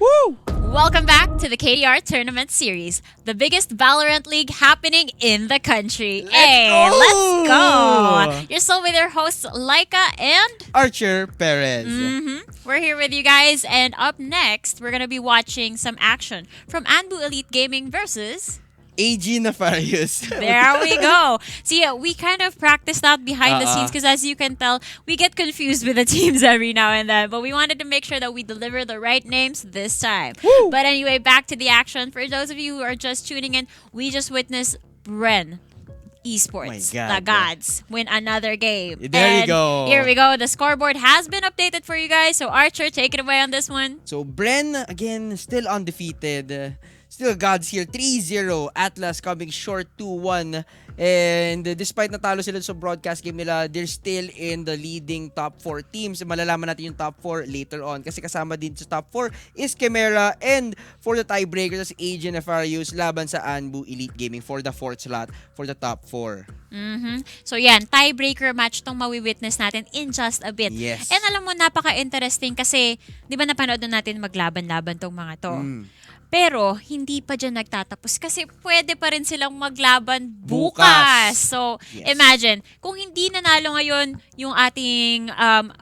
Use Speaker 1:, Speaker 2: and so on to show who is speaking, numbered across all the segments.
Speaker 1: Woo!
Speaker 2: Welcome back to the KDR Tournament Series, the biggest Valorant league happening in the country. Let's go! You're still with your hosts, Laika and
Speaker 1: Archer Perez.
Speaker 2: We're here with you guys, and up next, we're gonna be watching some action from ANBU Elite Gaming versus
Speaker 1: AG.Nefarious.
Speaker 2: There we go. See, we kind of practice that behind the scenes because as you can tell, we get confused with the teams every now and then. But we wanted to make sure that we deliver the right names this time.
Speaker 1: Woo!
Speaker 2: But anyway, back to the action. For those of you who are just tuning in, we just witnessed Bren Esports, the gods, win another game.
Speaker 1: There you go.
Speaker 2: Here we go. The scoreboard has been updated for you guys. So Archer, take it away on this one.
Speaker 1: So Bren, again, still undefeated. Still gods here, 3-0. Atlas coming short 2-1. And despite natalo sila sa broadcast game nila, they're still in the leading top 4 teams. Malalaman natin yung top 4 later on. Kasi kasama din sa top 4 is Chimera. And for the tiebreakers, AG.Nefarious laban sa ANBU Elite Gaming for the 4th slot for the top 4.
Speaker 2: So yan, tiebreaker match tong mawi-witness natin in just a bit.
Speaker 1: Yes.
Speaker 2: And alam mo, napaka-interesting kasi, di ba napanood na natin maglaban-laban tong mga to? Pero, hindi pa dyan nagtatapos kasi pwede pa rin silang maglaban bukas. So, imagine, kung hindi nanalo ngayon yung ating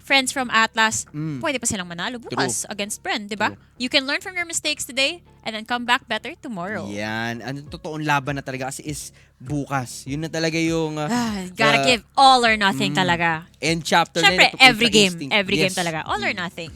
Speaker 2: friends from Atlas, pwede pa silang manalo bukas against Bren, di ba? You can learn from your mistakes today and then come back better tomorrow.
Speaker 1: Yan. Ang totoong laban na talaga kasi is bukas. Yun na talaga yung...
Speaker 2: gotta give all or nothing talaga.
Speaker 1: And chapter
Speaker 2: Siyempre,
Speaker 1: na
Speaker 2: every game talaga. All or nothing.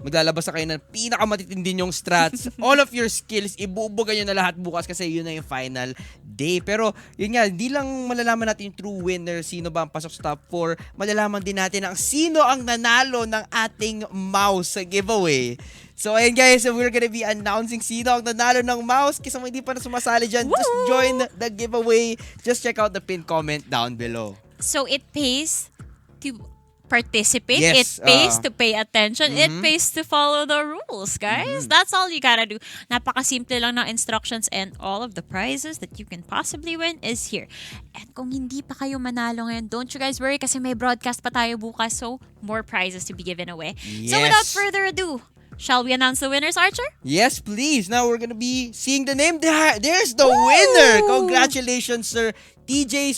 Speaker 1: Maglalabas na kayo ng pinakamatitindi yung strats. All of your skills, ibubugan nyo na lahat bukas kasi yun na yung final day. Pero yun nga, hindi lang malalaman natin yung true winner, sino ba ang pasok sa top 4. Malalaman din natin ang sino ang nanalo ng ating mouse sa giveaway. So ayun guys, we're gonna be announcing sino ang nanalo ng mouse. Kasi hindi pa na sumasali dyan, just join the giveaway. Just check out the pinned comment down below.
Speaker 2: So it pays to participate,
Speaker 1: yes,
Speaker 2: it pays to pay attention, it pays to follow the rules, guys. That's all you gotta do. Napakasimple lang ng instructions and all of the prizes that you can possibly win is here. And kung hindi pa kayo manalo ngayon, don't you guys worry kasi may broadcast pa tayo bukas, so more prizes to be given away.
Speaker 1: Yes.
Speaker 2: So without further ado, shall we announce the winners, Archer?
Speaker 1: Yes, please. Now we're gonna be seeing the name. There's the winner. Congratulations, sir. TJ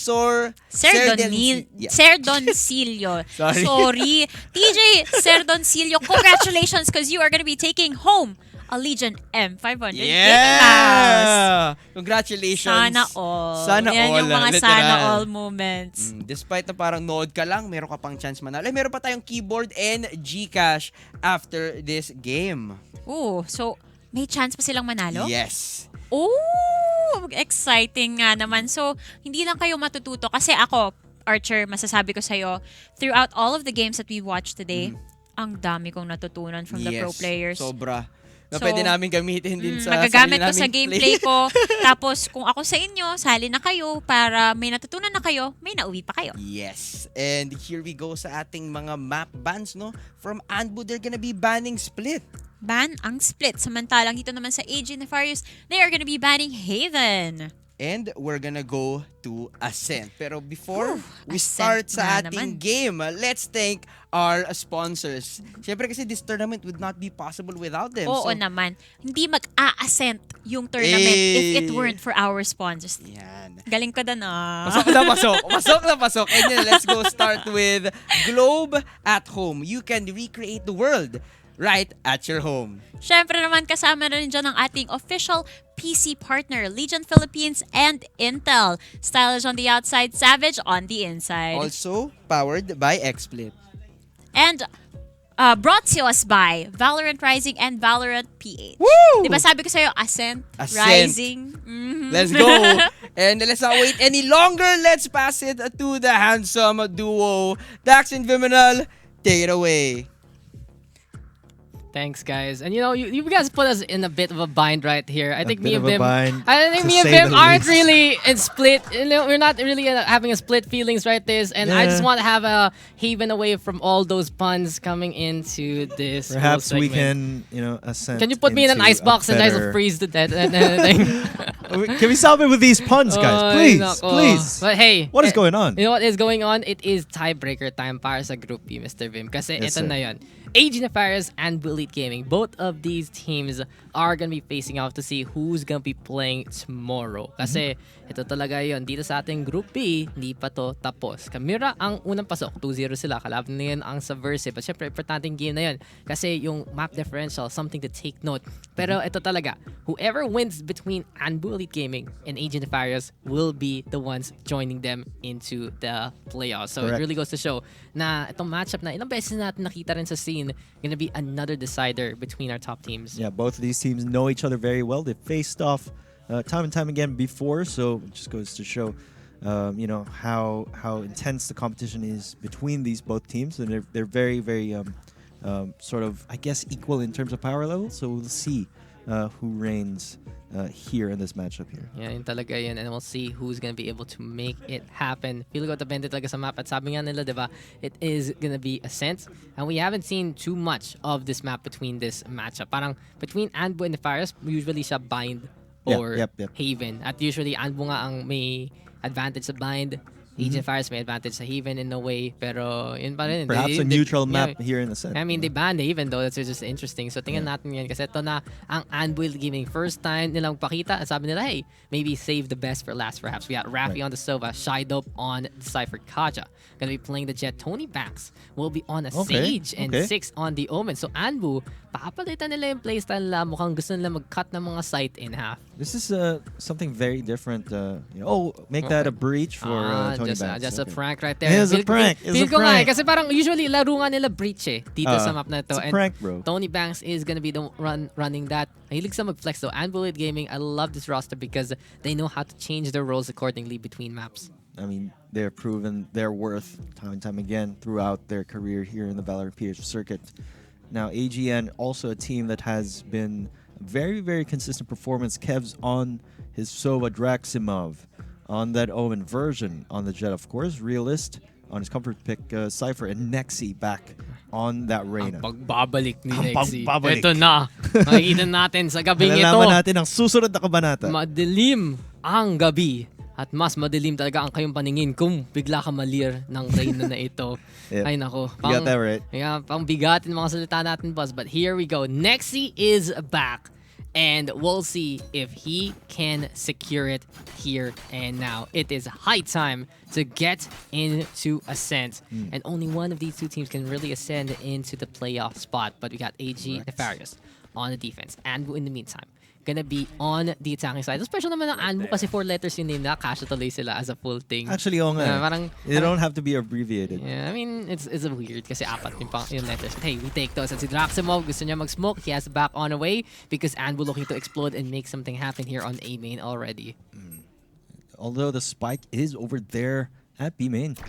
Speaker 1: Serdoncillo. Sorry. TJ Serdoncillo, congratulations because you are going to be taking home a Legion M500 gaming mouse. Congratulations.
Speaker 2: Sana all.
Speaker 1: Sana
Speaker 2: yan
Speaker 1: all.
Speaker 2: Yung mga
Speaker 1: literal.
Speaker 2: sana all moments.
Speaker 1: Despite na parang nood ka lang, meron ka pang chance manalo. Meron pa tayong keyboard and Gcash after this game.
Speaker 2: Oh, so may chance pa silang manalo?
Speaker 1: Yes.
Speaker 2: Oh, exciting nga naman. So, hindi lang kayo matututo. Kasi ako, Archer, masasabi ko sa'yo, throughout all of the games that we watched today, ang dami kong natutunan from the pro players.
Speaker 1: Sobra. Na pwede namin gamitin din sa
Speaker 2: nagagamit ko sa gameplay ko. Tapos, kung ako sa inyo, sali na kayo para may natutunan na kayo, may nauwi pa kayo.
Speaker 1: Yes. And here we go sa ating mga map bans, no? From ANBU, they're gonna be banning Split.
Speaker 2: Ban ang Split. Samantalang dito naman sa AG.Nefarious, they are gonna be banning Haven.
Speaker 1: And we're gonna go to Ascent. Pero before we start sa ating game, let's thank our sponsors. Siyempre kasi this tournament would not be possible without them.
Speaker 2: Oo naman. Hindi mag-a-Ascent yung tournament if it weren't for our sponsors.
Speaker 1: Yan.
Speaker 2: Galing ko doon,
Speaker 1: Pasok na pasok. Pasok na pasok. And then let's go start with Globe at Home. You can recreate the world right at your home.
Speaker 2: Siyempre naman kasama na rin dyan ang ating official PC partner, Legion Philippines and Intel. Stylish on the outside, savage on the inside.
Speaker 1: Also powered by XSplit.
Speaker 2: And brought to us by Valorant Rising and Valorant PH.
Speaker 1: Woo!
Speaker 2: Diba sabi ko sa'yo, Ascent. Rising.
Speaker 1: Let's go. And let's not wait any longer. Let's pass it to the handsome duo, Daks and Vyminal. Take it away.
Speaker 3: Thanks, guys. And you know, you guys put us in a bit of a bind right here. I think me and Vim, aren't really in split. You know, we're not really having a split feelings right this. And I just want to have a haven away from all those puns coming into this.
Speaker 4: Perhaps we can, ascend.
Speaker 3: Can you put me in an ice box and guys will freeze to death?
Speaker 4: Can we stop it with these puns, guys? Please, please.
Speaker 3: But hey,
Speaker 4: what is going on?
Speaker 3: You know what is going on? It is tiebreaker time para sa Group B, Mr. Vim. Kasi ito na yun. AG.Nefarious and Elite Gaming. Both of these teams are gonna be facing off to see who's gonna be playing tomorrow. Kasi ito talaga yon dito sa ating Group B, hindi pa to tapos. Camira ang unang pasok, 2-0 sila. Kalaban na yun ang Subversive. But syempre, importanteng game na yun. Kasi yung map differential, something to take note. Pero ito talaga, whoever wins between ANBU Elite Gaming and AG.Nefarious will be the ones joining them into the playoffs. So
Speaker 4: Correct.
Speaker 3: it really goes to show na itong matchup na ilang beses natin nakita rin sa scene, gonna be another decider between our top teams.
Speaker 4: Yeah, both of these teams know each other very well. They've faced off time and time again before, so it just goes to show, you know, how intense the competition is between these both teams, and they're very, very sort of, I guess, equal in terms of power level. So we'll see who reigns here in this matchup here.
Speaker 3: Yeah, yun talaga yun. And we'll see who's gonna be able to make it happen. Feel ko depende talaga sa map. At sabi nga nila, diba, it is gonna be Ascent. And we haven't seen too much of this map between this matchup. Parang between ANBU and Nefarious, usually siya bind or
Speaker 4: Yep.
Speaker 3: Haven. At usually, ANBU nga ang may advantage sa bind. AG.Nefarious may advantage sa Haven in a way, pero yun pa rin.
Speaker 4: Perhaps a neutral map here in the set.
Speaker 3: I mean, they banned Haven though. That's just interesting. So tingnan natin yan kasi ito na ang ANBU Gaming. First time nilang pakita. Sabi nila, hey, maybe save the best for last perhaps. We got Rafi on the Sova, Shidope on Cypher Kaja. Gonna be playing the Jet. Tony Daks will be on a Sage and 6 on the Omen. So ANBU, pakapalitan nila yung playstyle nila. Mukhang gusto nila mag-cut ng mga site in half.
Speaker 4: This is something very different. You know, make that a breach for Tony Daks.
Speaker 3: Just a prank right there.
Speaker 4: It's a prank.
Speaker 3: Feel ko nga eh, kasi parang usually laro nga nila breach eh dito sa map na ito.
Speaker 4: It's a prank, bro.
Speaker 3: Tony Banks is gonna be the running that. Mahilig sa mag-flex though. ANBU Gaming, I love this roster because they know how to change their roles accordingly between maps.
Speaker 4: I mean, they're proven their worth time and time again throughout their career here in the Valorant PH circuit. Now, AGN, also a team that has been very, very consistent performance. Kev's on his Sova Draximov, on that Omen version, on the Jet, of course. Realist on his comfort pick, Cypher, and Nexi back on that Reyna.
Speaker 3: Ang pagbabalik ni Nexi.
Speaker 4: pagbabalik.
Speaker 3: Ito na. Makikita natin sa gabing ito.
Speaker 4: Malalaman natin ang susunod na kabanata.
Speaker 3: Madilim ang gabi. At mas madilim talaga ang kayong paningin kung bigla ka malir ng Reyna na ito.
Speaker 4: Yep.
Speaker 3: Ay nako.
Speaker 4: You got that right.
Speaker 3: Yeah, pang bigatin mga salita natin, boss. But here we go. Nexi is back. And we'll see if he can secure it here and now. It is high time to get into Ascent. And only one of these two teams can really ascend into the playoff spot. But we got AG.Nefarious on the defense. ANBU in the meantime gonna be on the attacking side. Special naman ng ANBU kasi 4 letters yung name na. Kasha tuloy sila as a full thing.
Speaker 4: Actually, oo nga.
Speaker 3: Parang,
Speaker 4: they don't have to be abbreviated.
Speaker 3: Yeah, I mean, it's weird kasi apat yung letters. But hey, we take those. And si Draximov gusto niya mag-smoke. He has the back on away because ANBU looking to explode and make something happen here on A main already.
Speaker 4: Although the spike is over there at B main.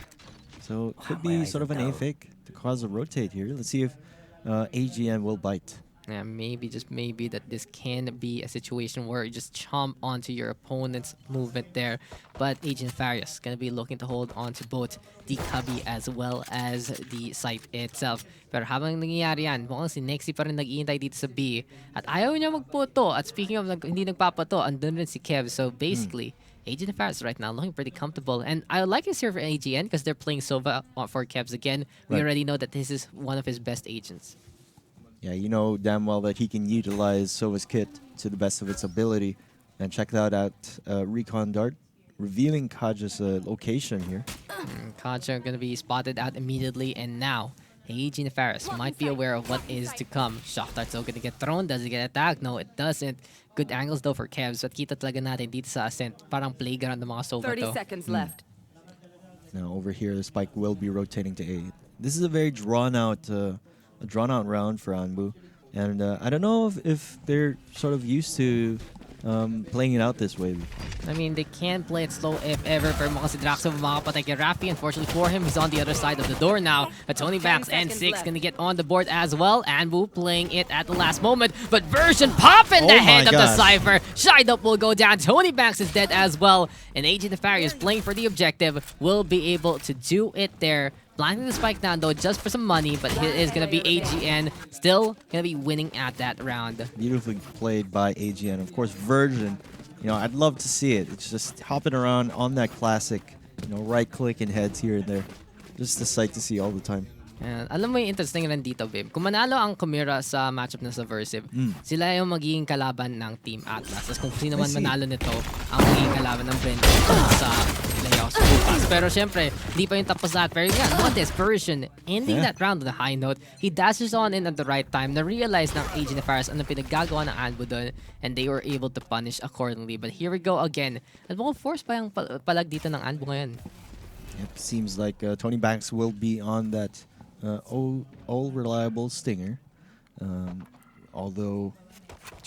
Speaker 4: So it could be sort of an A fake to cause a rotate here. Let's see if AGN will bite.
Speaker 3: Yeah, maybe, just maybe, that this can be a situation where you just chomp onto your opponent's movement there. But AG.Nefarious gonna be looking to hold on to both the cubby as well as the site itself. Pero habang nangyayari yan, mukhang si Nexi pa rin nag-iintay dito sa B. At ayaw niya magputo. At speaking of hindi nagpapato, andun rin si Kev. So basically, AG.Nefarious right now looking pretty comfortable. And I like this here for AGN because they're playing Sova for Kevs again. We already know that this is one of his best agents.
Speaker 4: Yeah, you know damn well that he can utilize Sova's kit to the best of its ability. And check that out, Recon Dart, revealing Kaja's location here.
Speaker 3: Kaja going to be spotted out immediately, and now AG.Nefarious might be aware of what is to come. Shock Dart's still going to get thrown. Does it get attacked? No, it doesn't. Good angles though for Kevs. At kita talaga natin dito sa Ascent. Parang playground ng mga Sova
Speaker 5: 30 seconds left.
Speaker 4: Now over here, the spike will be rotating to A. This is a very drawn-out round for ANBU, and I don't know if they're sort of used to playing it out this way.
Speaker 3: I mean, they can play it slow if ever. Pero mukhang si Draxo makapatay kay Rafi. Unfortunately for him, he's on the other side of the door now. But Tony Banks and 6 gonna get on the board as well. ANBU playing it at the last moment. But Version popping the head of the Cypher. Shidope will go down. Tony Banks is dead as well. And AG.Nefarious playing for the objective will be able to do it there. Blinding the spike down though just for some money, but it is going to be AGN still going to be winning at that round.
Speaker 4: Beautifully played by AGN. Of course, Version, you know, I'd love to see it. It's just hopping around on that classic, you know, right click and heads here and there. Just a sight to see all the time.
Speaker 3: And alam mo yung interesting rin dito, Bim. Kung manalo ang Chimera sa matchup na Subversive, sila yung magiging kalaban ng Team Atlas. Tapos kung sino man manalo nito, ang magiging kalaban ng Brenda sa playoffs bukas. Pero syempre, di pa yung tapos lahat. Pero yeah, look at this version. Ending that round on a high note. He dashes on in at the right time. Na-realize ng AG.Nefarious ano pinagagawa ng ANBU doon. And they were able to punish accordingly. But here we go again. At mukhang force pa yung palag dito ng ANBU ngayon.
Speaker 4: It seems like Tony Banks will be on that all reliable stinger, although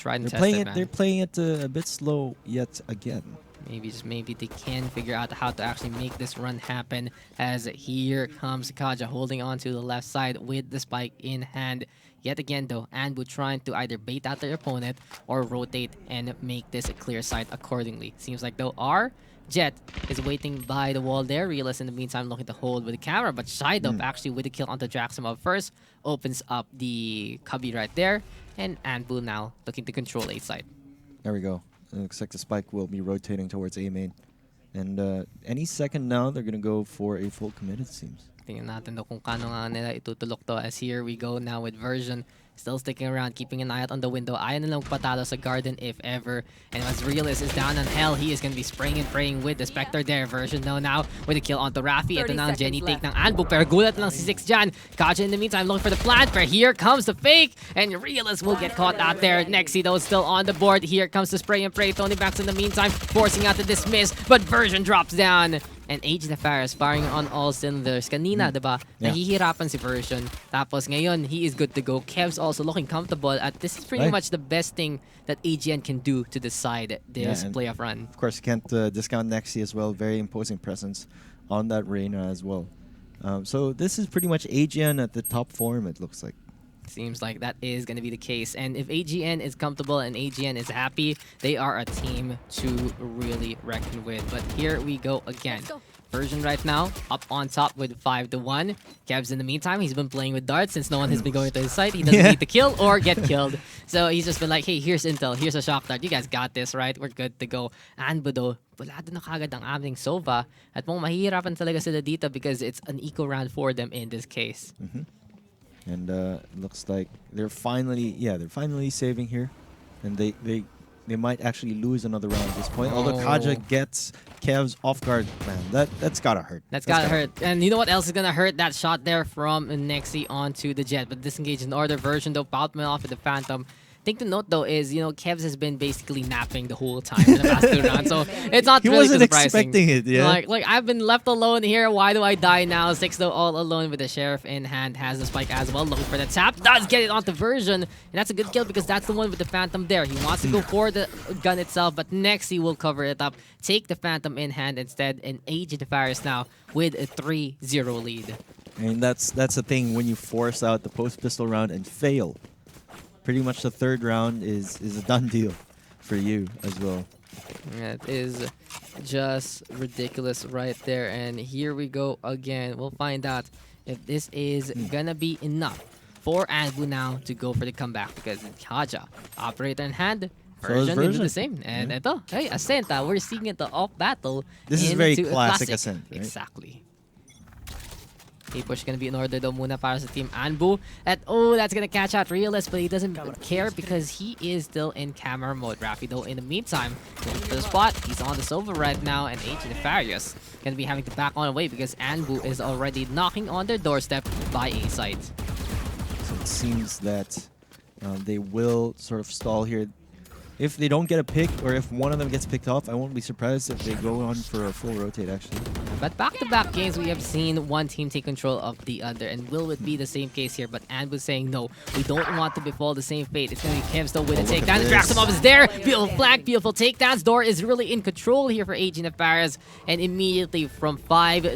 Speaker 4: they're playing it a bit slow yet again.
Speaker 3: Maybe they can figure out how to actually make this run happen. As here comes Kaja holding on to the left side with the spike in hand. Yet again though, ANBU trying to either bait out their opponent or rotate and make this a clear side accordingly. Seems like though Jet is waiting by the wall there. Realist in the meantime looking to hold with the camera, but Shideup actually with the kill onto Jackson first opens up the cubby right there, and ANBU now looking to control A side.
Speaker 4: There we go. It looks like the spike will be rotating towards A main, and any second now they're gonna go for a full commit, it seems.
Speaker 3: Tingnan natin daw kung kano nga nila itutulok to, as here we go now with Version. Still sticking around, keeping an eye out on the window. Ayaw nilang patalo sa Garden if ever. And as Realist is down on hell, he is going to be spraying and praying with the Spectre there. Version now with a kill onto Rafi. Ito na ang Jenny take ng ANBU. Pero gulat lang si 6 dyan. Kaja in the meantime looking for the plant. But here comes the fake. And Realist will get caught out there. Nexi though still on the board. Here comes the spray and pray. Tony Banks in the meantime forcing out the dismiss. But Version drops down. And AG.Nefarious firing on all cylinders. Kanina, diba?
Speaker 4: Yeah.
Speaker 3: Nahihirapan si Version. Tapos ngayon, he is good to go. Kev's also looking comfortable. At this is pretty much the best thing that AGN can do to decide this playoff run.
Speaker 4: Of course, you can't discount Nexi as well. Very imposing presence on that Reyna as well. So this is pretty much AGN at the top form, it looks like.
Speaker 3: Seems like that is going to be the case. And if AGN is comfortable and AGN is happy, they are a team to really reckon with. But here we go again. Version right now up on top with 5-1. Kev's in the meantime, he's been playing with darts since no one has been going to his site. He doesn't need to kill or get killed. So he's just been like, hey, here's intel, here's a shock dart. You guys got this, right? We're good to go. ANBU though, bulado na kagad ang aming Sova. At mong mahihirapan talaga sila dito because it's an eco round for them in this case.
Speaker 4: And looks like they're finally saving here, and they might actually lose another round at this point. Although Kaja gets Kev's off guard, man, that's gotta hurt.
Speaker 3: That's gotta hurt. And you know what else is gonna hurt? That shot there from Nexi onto the Jet, but disengaged in order. Version though, Poutman off with the Phantom. Thing to note though is, you know, Kevs has been basically napping the whole time in the past 2 rounds, so it's not really
Speaker 4: wasn't
Speaker 3: surprising.
Speaker 4: Expecting it, yeah.
Speaker 3: Like I've been left alone here. Why do I die now? 6 though, all alone with the Sheriff in hand, has the spike as well, looking for the tap. Does get it onto Version, and that's a good kill because that's the one with the Phantom there. He wants to go for the gun itself, but Nexi will cover it up, take the Phantom in hand instead, and AG.Nefarious now with a 3-0 lead.
Speaker 4: And that's the thing when you force out the post pistol round and fail. Pretty much the 3rd round is a done deal for you as well.
Speaker 3: Yeah, it is just ridiculous right there. And here we go again. We'll find out if this is gonna be enough for ANBU now to go for the comeback, because Kaja, operator in hand, Version into the same. And ito, hey, Ascent, we're seeing it off battle.
Speaker 4: This is very classic Ascent, right?
Speaker 3: Exactly. A-push gonna be in order though muna para sa Team ANBU. That's gonna catch out Realist, but he doesn't care because he is still in camera mode. Rafi though in the meantime, looking for the spot. He's on the Sova right now, and AG.Nefarious gonna be having to back on away because ANBU is already knocking on their doorstep by A site.
Speaker 4: So it seems that they will sort of stall here. If they don't get a pick, or if one of them gets picked off, I won't be surprised if they go on for a full rotate, actually.
Speaker 3: But back-to-back games, we have seen one team take control of the other. And will it be the same case here? But ANBU's saying, no, we don't want to befall the same fate. It's going to be Kevs though with a takedown. Draximov is there. Beautiful flag, beautiful takedowns. Door is really in control here for AG.Nefarious. And immediately from 5-1,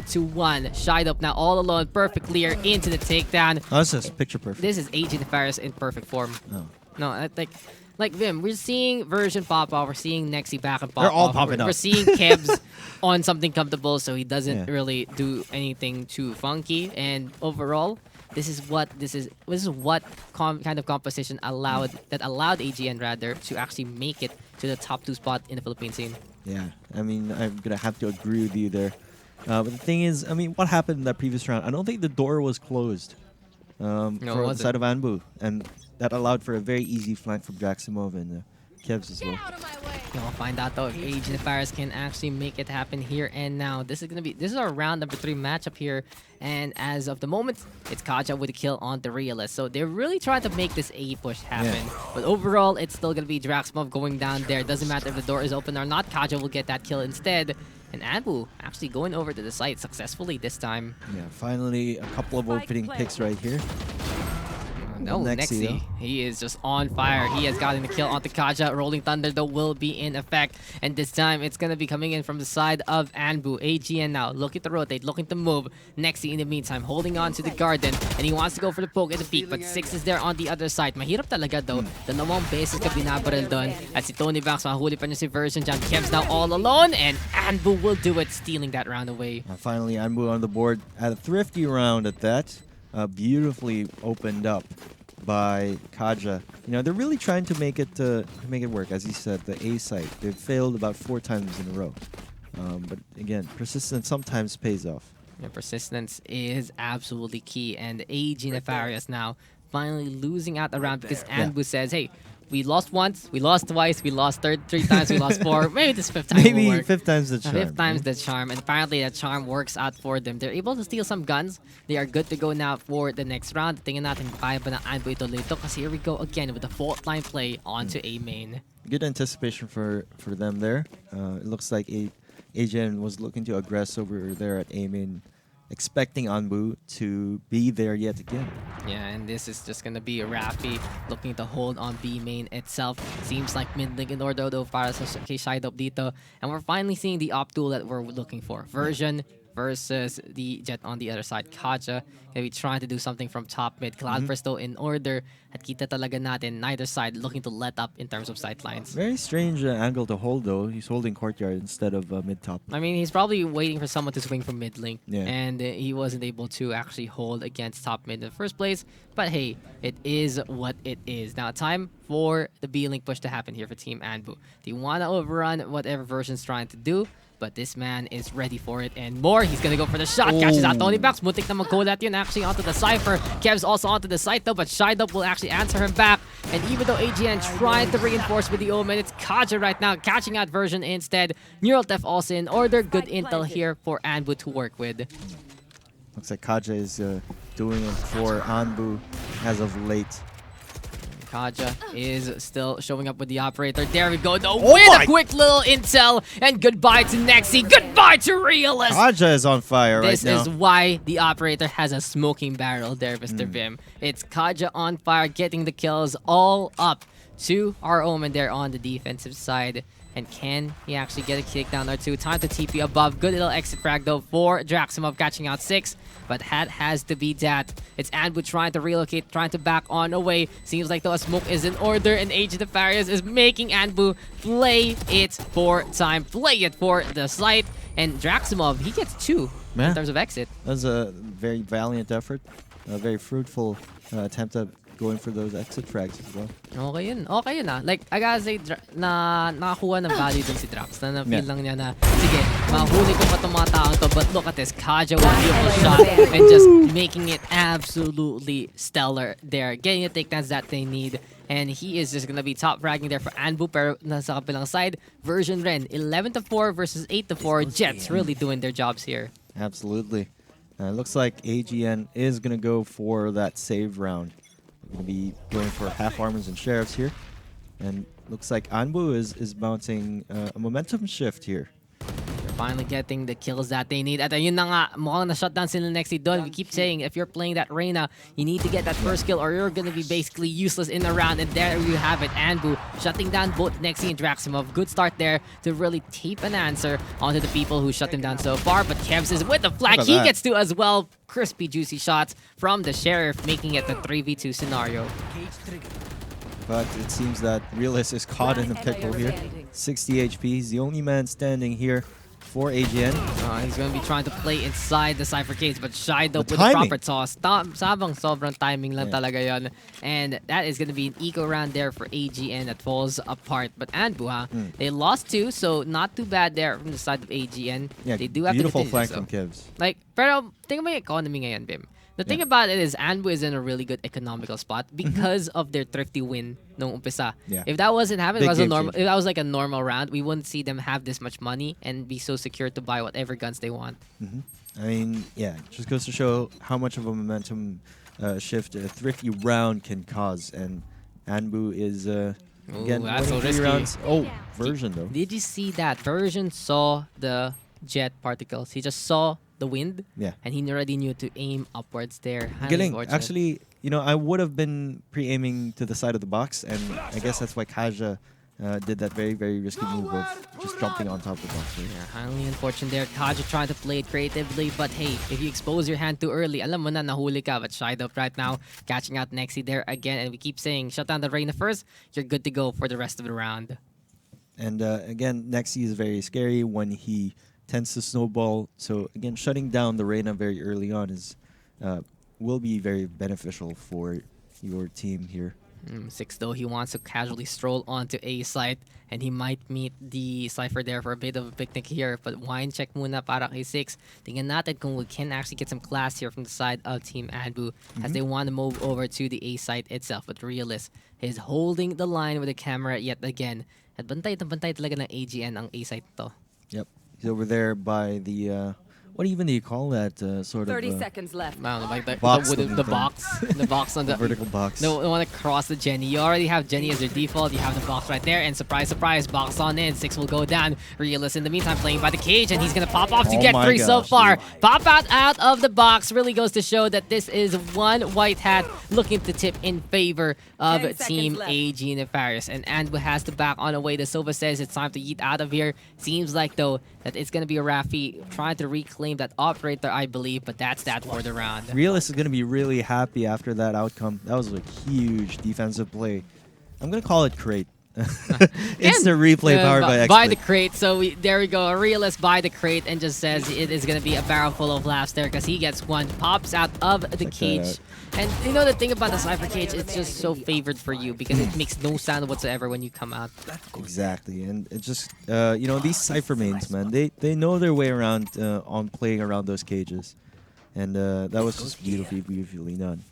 Speaker 3: Shideup now all alone, perfect clear into the takedown.
Speaker 4: Oh, this is picture perfect.
Speaker 3: This is AG.Nefarious in perfect form.
Speaker 4: Oh.
Speaker 3: No, like Vim, we're seeing Version pop off, we're seeing Nexi back and pop
Speaker 4: They're all
Speaker 3: off.
Speaker 4: popping up.
Speaker 3: We're seeing Kebs on something comfortable, so he doesn't really do anything too funky. And overall, this is what kind of composition allowed AGN rather to actually make it to the top 2 spot in the Philippine scene.
Speaker 4: Yeah, I mean, I'm gonna have to agree with you there. But the thing is, I mean, what happened in that previous round? I don't think the door was closed for the side of ANBU. And that allowed for a very easy flank from Draximov and Kevs as well.
Speaker 3: We'll find out though if AG.Nefarious can actually make it happen here and now. This is our round number 3 matchup here, and as of the moment, it's Kaja with a kill on the Realist. So they're really trying to make this A push happen. But overall, it's still gonna be Draximov going down there. Doesn't matter if the door is open or not. Kaja will get that kill instead. And ANBU actually going over to the site successfully this time.
Speaker 4: Yeah, finally a couple of opening picks right here.
Speaker 3: No, Nexi. He is just on fire. He has gotten the kill onto Kaja. Rolling Thunder, though, will be in effect. And this time, it's going to be coming in from the side of ANBU. AGN now looking to rotate, looking to move. Nexi, in the meantime, holding on to the garden. And he wants to go for the poke at the peak. But 6 is there on the other side. Mahirap talaga, though. Dalawang beses ka binabaril doon. At si Tony Banks, mahuli pa niya si Version dyan. Kev's now all alone. And ANBU will do it, stealing that round away.
Speaker 4: Finally, ANBU on the board at a thrifty round at that. Beautifully opened up by Kaja. You know, they're really trying to make it work. As he said, the A site, they've failed about 4 times in a row. But again, persistence sometimes pays off.
Speaker 3: Yeah, persistence is absolutely key. And AG.Nefarious now finally losing out the round because ANBU says, hey, we lost once, we lost twice, we lost 3 times, we lost 4. Maybe this 5th time
Speaker 4: Maybe
Speaker 3: will work.
Speaker 4: 5th time's the charm.
Speaker 3: 5th time's the charm, and apparently that charm works out for them. They're able to steal some guns. They are good to go now for the next round. Tingnan natin kaya ba ng ANBU ito dito, kasi here we go again with the fault line play onto A main.
Speaker 4: Good anticipation for them there. It looks like AGN was looking to aggress over there at A main, expecting ANBU to be there yet again.
Speaker 3: Yeah, and this is just gonna be Rafi looking to hold on B main itself. Seems like mid link in order though para sa kay Shideup dito. And we're finally seeing the op tool that we're looking for. Version versus the Jet on the other side. Kaja gonna be trying to do something from top mid. Cloudburst though in order. At kita talaga natin neither side looking to let up in terms of sightlines.
Speaker 4: Very strange angle to hold though. He's holding courtyard instead of mid top.
Speaker 3: I mean, he's probably waiting for someone to swing from mid link.
Speaker 4: Yeah.
Speaker 3: And he wasn't able to actually hold against top mid in the first place. But hey, it is what it is. Now time for the B link push to happen here for Team ANBU. They want to overrun whatever Version's trying to do. But this man is ready for it and more. He's gonna go for the shot. Catches out Tony Banks. Muntik na mag-goal yun actually onto the Cypher. Kev's also onto the site though, but Shideup will actually answer him back. And even though AGN tried to reinforce with the Omen, it's Kaja right now catching out Version instead. Neural Theft also in order. Good intel here for ANBU to work with.
Speaker 4: Looks like Kaja is doing it for ANBU as of late.
Speaker 3: Kaja is still showing up with the operator. There we go, though, with a quick little intel. And goodbye to Nexi. Goodbye to Realist.
Speaker 4: Kaja is on fire right now.
Speaker 3: This is why the operator has a smoking barrel there, Mr. Vim. It's Kaja on fire, getting the kills all up to our Omen there on the defensive side. And can he actually get a kick down or 2? Time to TP above. Good little exit frag though for Draximov, catching out 6. But that has to be that. It's ANBU trying to relocate, trying to back on away. Seems like though a smoke is in order, and AG.Nefarious is making ANBU play it for time. Play it for the site. And Draximov, he gets 2 in terms of exit.
Speaker 4: That was a very valiant effort. A very fruitful attempt at going for those exit frags as well.
Speaker 3: Okay yun. Okay yun ah. Like, I gotta say, na nakakuha ng value dun si Drax. Na-feel lang niya na, sige, mahuli ko pa itong mga taong to, but look at this. Kaja with a beautiful shot and just making it absolutely stellar there. Getting the takedowns that they need. And he is just gonna be top fragging there for ANBU, pero nasa kapilang side, Version rin. 11-4 versus 8-4. Jets really doing their jobs here.
Speaker 4: Absolutely. Looks like AGN is gonna go for that save round. Going to be going for half armors and sheriffs here, and looks like ANBU is mounting a momentum shift here.
Speaker 3: They're finally getting the kills that they need. At yun na nga, mukhang na-shutdown sila Nexi doon. We keep saying, if you're playing that Reyna, you need to get that first kill or you're going to be basically useless in the round. And there you have it, ANBU shutting down both Nexi and Draximov. Good start there to really tape an answer onto the people who shut him down so far. But Kevs is with the flag. He gets to as well. Crispy, juicy shots from the Sheriff, making it the 3v2 scenario.
Speaker 4: But it seems that Realist is caught in a pickle here. 60 HP. He's the only man standing here for AGN.
Speaker 3: He's going to be trying to play inside the Cypher case, but Shideup with the proper toss. Sabang sobrang timing lang talaga yon. And that is going to be an eco round there for AGN that falls apart. But ANBU, they lost 2, so not too bad there from the side of AGN.
Speaker 4: Yeah,
Speaker 3: they do have
Speaker 4: beautiful
Speaker 3: to
Speaker 4: flank from Kevs.
Speaker 3: Like, pero tingnan mo yung economy ngayon, Bim. The thing about it is ANBU is in a really good economical spot because of their thrifty win nung umpisa.
Speaker 4: Yeah.
Speaker 3: If that wasn't happening,
Speaker 4: Big
Speaker 3: it was a
Speaker 4: game
Speaker 3: normal.
Speaker 4: changer.
Speaker 3: If that was like a normal round, we wouldn't see them have this much money and be so secure to buy whatever guns they want.
Speaker 4: I mean, yeah, just goes to show how much of a momentum shift a thrifty round can cause. And ANBU is, again,
Speaker 3: that's so
Speaker 4: winning 3
Speaker 3: risky.
Speaker 4: rounds. Oh, version though.
Speaker 3: Did you see that? Version saw the jet particles. He just saw the wind.
Speaker 4: Yeah.
Speaker 3: And he already knew to aim upwards there. Highly
Speaker 4: Galing.
Speaker 3: unfortunate.
Speaker 4: Actually, you know, I would have been pre-aiming to the side of the box, and I guess that's why Kaja did that very, very risky move of just jumping on top of the box. Right?
Speaker 3: Yeah, highly unfortunate there. Kaja trying to play it creatively, but hey, if you expose your hand too early, alam mo na nahuli ka. But shied up right now, catching out Nexi there again. And we keep saying, shut down the Reyna first. You're good to go for the rest of the round.
Speaker 4: And again, Nexi is very scary when he tends to snowball. So again, shutting down the Reyna very early on is will be very beneficial for your team here.
Speaker 3: 6 though, he wants to casually stroll onto A site, and he might meet the Cypher there for a bit of a picnic here. But wine check muna para kay 6. Tingnan natin kung we can actually get some class here from the side of Team ANBU as they want to move over to the A site itself. But Realist is holding the line with the camera yet again. At bantay na bantay talaga ng AGN ang A site to.
Speaker 4: Yep, he's over there by the what even do you call that sort
Speaker 5: 30
Speaker 4: of
Speaker 5: seconds left.
Speaker 3: I don't know, like the
Speaker 4: Box
Speaker 3: the
Speaker 4: looking thing.
Speaker 3: box, the box on the
Speaker 4: vertical box?
Speaker 3: No, I want to cross the Jenny. You already have Jenny as your default. You have the box right there, and surprise, surprise, box on in. 6 will go down. Realist in the meantime playing by the cage, and he's gonna pop off to
Speaker 4: Oh
Speaker 3: get
Speaker 4: my
Speaker 3: 3 so
Speaker 4: gosh,
Speaker 3: far.
Speaker 4: dude.
Speaker 3: Pop out of the box really goes to show that this is one white hat looking to tip in favor of
Speaker 5: 10 seconds
Speaker 3: Team
Speaker 5: left.
Speaker 3: AG.Nefarious, and ANBU has to back on away. The Sova says it's time to yeet out of here. Seems like though that it's gonna be a Rafi trying to reclaim that operator, I believe, but that's that for the round.
Speaker 4: Realist is going to be really happy after that outcome. That was a huge defensive play. I'm going to call it crate. Instant replay powered by
Speaker 3: By the
Speaker 4: Exploit.
Speaker 3: crate. So there we go. A Realist by the crate and just says it is going to be a barrel full of laughs there because he gets one, pops out of the
Speaker 4: Check that
Speaker 3: cage.
Speaker 4: out.
Speaker 3: And you know the thing about the Cypher cage, it's just so favored for you because it makes no sound whatsoever when you come out.
Speaker 4: Exactly, and it just you know, these Cypher mains, man, they know their way around on playing around those cages, and that was just beautifully done.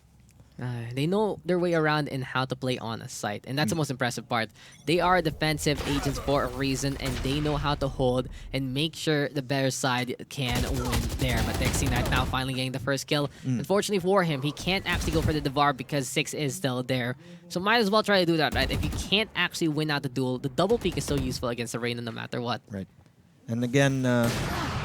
Speaker 3: They know their way around and how to play on a site, and that's the most impressive part. They are defensive agents for a reason, and they know how to hold and make sure the better side can win there. But Dexy Knight now finally getting the first kill. Unfortunately for him, he can't actually go for the Devar because 6 is still there. So might as well try to do that, right? If you can't actually win out the duel, the double peek is so useful against the Reyna no matter what.
Speaker 4: Right. And again,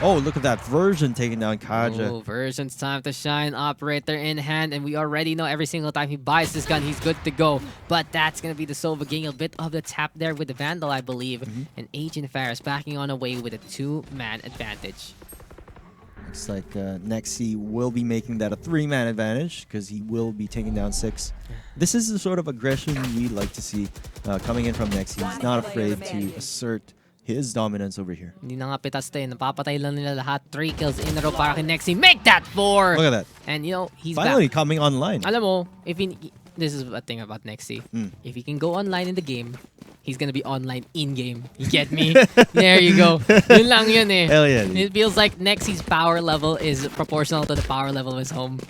Speaker 4: oh, look at that version taking down Kaja.
Speaker 3: Oh, Version's time to shine. Operator in hand, and we already know every single time he buys this gun, he's good to go. But that's going to be the Sova getting a bit of the tap there with the Vandal, I believe. And AG.Nefarious backing on away with a 2-man advantage.
Speaker 4: Looks like Nexi will be making that a 3-man advantage because he will be taking down 6. This is the sort of aggression we like to see coming in from Nexi. He's not afraid to assert his dominance over here.
Speaker 3: Hindi na nga pitas tayo. Napapatay lang nila lahat. 3 kills in a row para kay Nexi. Make that 4!
Speaker 4: Look at that.
Speaker 3: And you know, he's
Speaker 4: Finally
Speaker 3: back.
Speaker 4: coming online.
Speaker 3: Alam mo, if he, this is a thing about Nexi. If he can go online in the game, he's gonna be online in-game. You get me? There you go. Yun lang yun eh.
Speaker 4: Hell yeah, dude.
Speaker 3: It feels like Nexi's power level is proportional to the power level of his home.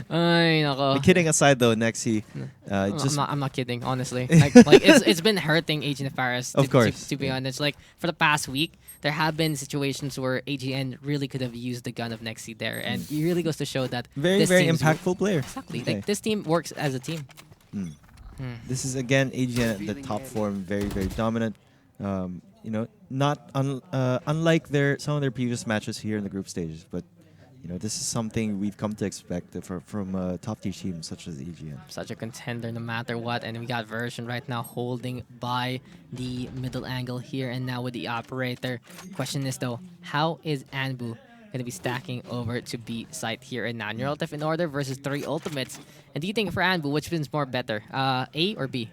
Speaker 3: Ay, nako.
Speaker 4: Kidding aside though, Nexi
Speaker 3: I'm not kidding, honestly. Like it's been hurting AG.Nefarious.
Speaker 4: Of course.
Speaker 3: To be honest, like for the past week, there have been situations where AGN really could have used the gun of Nexi there, and it really goes to show that
Speaker 4: very
Speaker 3: this team's
Speaker 4: impactful player.
Speaker 3: Exactly,
Speaker 4: Okay.
Speaker 3: like this team works as a team.
Speaker 4: This is again AGN at the top form, very dominant. You know, not unlike some of their previous matches here in the group stages, but you know, this is something we've come to expect from top tier teams such as AGN.
Speaker 3: Such a contender no matter what, and we got Version right now holding by the middle angle here and now with the operator. Question is though, how is ANBU gonna be stacking over to B site here and now? Neuraltif in order versus 3 ultimates. And do you think for ANBU, which wins more better, A or B?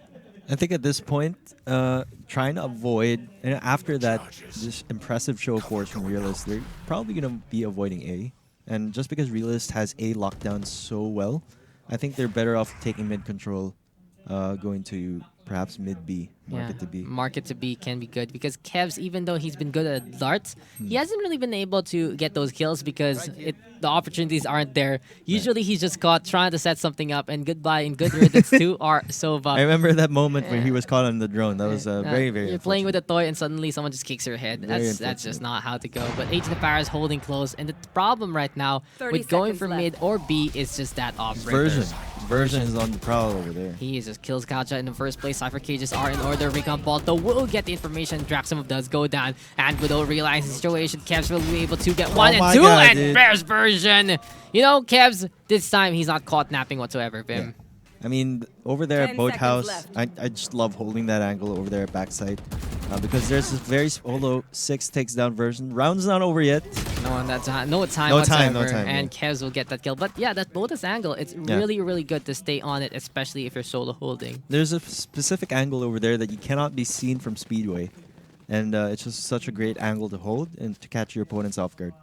Speaker 4: I think at this point, trying to avoid, and after that just impressive show of force from Realist, they're probably going to be avoiding A. And just because Realist has A locked down so well, I think they're better off taking mid control, going to perhaps mid B, market to B.
Speaker 3: Market to B can be good because Kev's, even though he's been good at darts, he hasn't really been able to get those kills because the opportunities aren't there. Usually he's just caught trying to set something up, and goodbye and good riddance to our Sova.
Speaker 4: I remember that moment when he was caught on the drone. That was very, very
Speaker 3: You're playing with a toy and suddenly someone just kicks your head. That's just not how to go. But AG.Nefarious holding close, and the problem right now with going for mid or B is just that operator.
Speaker 4: Version is on the prowl over there.
Speaker 3: He just kills Kaja in the first place. Cypher cages are in order. Recon Balto will get the information. Draximov does go down. And Widow realizes the situation. Kevs will be able to get one and two.
Speaker 4: God,
Speaker 3: and Bear's version. You know, Kevs, this time he's not caught napping whatsoever, Vim.
Speaker 4: Yeah. I mean, over there at
Speaker 5: 10
Speaker 4: Boathouse,
Speaker 5: seconds
Speaker 4: I just love holding that angle over there at backside. Because there's this very, although 6 takes down version. Round's not over yet.
Speaker 3: No time whatsoever. And Kevs will get that kill. But yeah, that Botas angle, it's really, really good to stay on it, especially if you're solo holding.
Speaker 4: There's a specific angle over there that you cannot be seen from Speedway. And it's just such a great angle to hold and to catch your opponents off guard.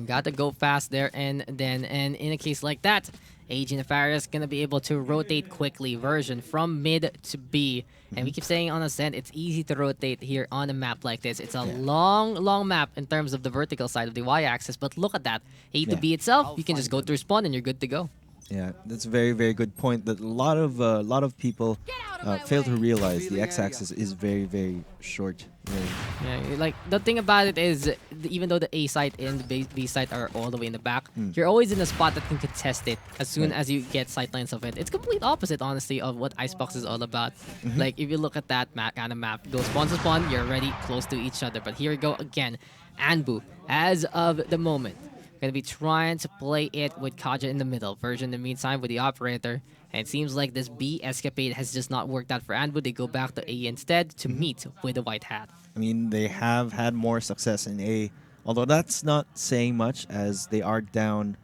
Speaker 3: Got to go fast there, and in a case like that, AG.Nefarious gonna be able to rotate quickly version from mid to B. And we keep saying on Ascent, it's easy to rotate here on a map like this. It's a long map in terms of the vertical side of the Y-axis, but look at that. A to B itself, you can just go through spawn and you're good to go.
Speaker 4: Yeah, that's a very, very good point that a lot of people fail to realize. The X-axis is very, very short.
Speaker 3: Yeah, like the thing about it is, even though the A site and the B site are all the way in the back, you're always in a spot that can contest it as soon as you get sightlines of it. It's complete opposite, honestly, of what Icebox is all about. Like if you look at that kind of map, go spawn to spawn, you're already close to each other. But here we go again, ANBU, as of the moment, gonna be trying to play it with Kaja in the middle. Version in the meantime with the operator. And it seems like this B escapade has just not worked out for ANBU. They go back to A instead to meet with the white hat.
Speaker 4: I mean, they have had more success in A, although that's not saying much as they are down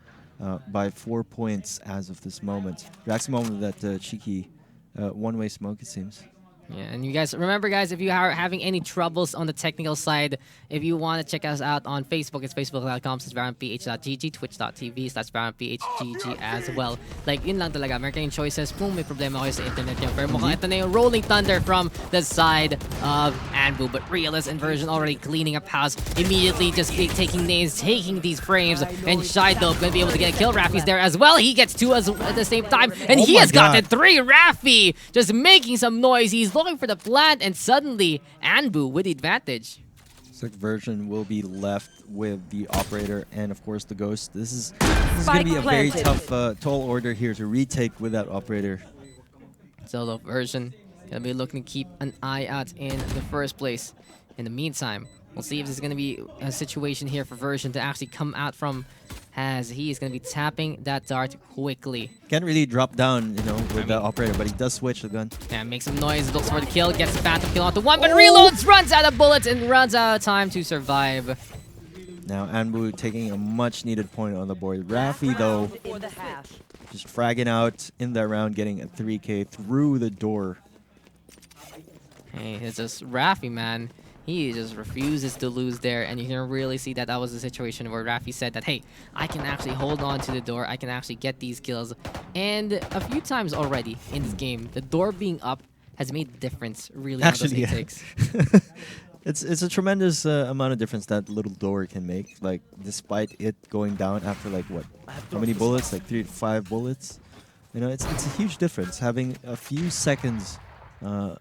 Speaker 4: by 4 points as of this moment. Draximov with that cheeky one-way smoke, it seems.
Speaker 3: Yeah, and you guys, remember guys, if you are having any troubles on the technical side, if you want to check us out on Facebook, it's facebook.com/VaronPH.gg, twitch.tv/VaronPHGG as well. Like, yun lang talaga, meron kayong choices kung may problema kayo sa internet nyo. Pero mukhang ito na yung rolling thunder from the side of ANBU. But Realist Inversion already cleaning up house, immediately just taking names, taking these frames, and Shido gonna be able to get a kill. Rafi's there as well. He gets 2 at the same time, and he has gotten 3. Rafi just making some noise. He's looking for the plant, and suddenly ANBU with the advantage.
Speaker 4: Sick Version will be left with the operator and of course the ghost. This is going to be a very tough tall order here to retake with that operator.
Speaker 3: Solo Version gonna be looking to keep an eye out in the first place. In the meantime, we'll see if there's gonna be a situation here for Version to actually come out from, as he is going to be tapping that dart quickly.
Speaker 4: Can't really drop down, you know, with the operator, but he does switch the gun.
Speaker 3: Yeah, makes some noise, looks for the kill, gets the phantom kill onto 1, but reloads, runs out of bullets, and runs out of time to survive.
Speaker 4: Now ANBU taking a much needed point on the board. Rafi though, just fragging out in that round, getting a 3K through the door.
Speaker 3: Hey, it's just Rafi, man. He just refuses to lose there, and you can really see that was the situation where Rafi said that, hey, I can actually hold on to the door, I can actually get these kills. And a few times already in this game, the door being up has made a difference, really,
Speaker 4: actually,
Speaker 3: on those takes.
Speaker 4: It's a tremendous amount of difference that little door can make, like, despite it going down after, like, what, how many bullets? Like 3 to 5 bullets? You know, it's a huge difference, having a few seconds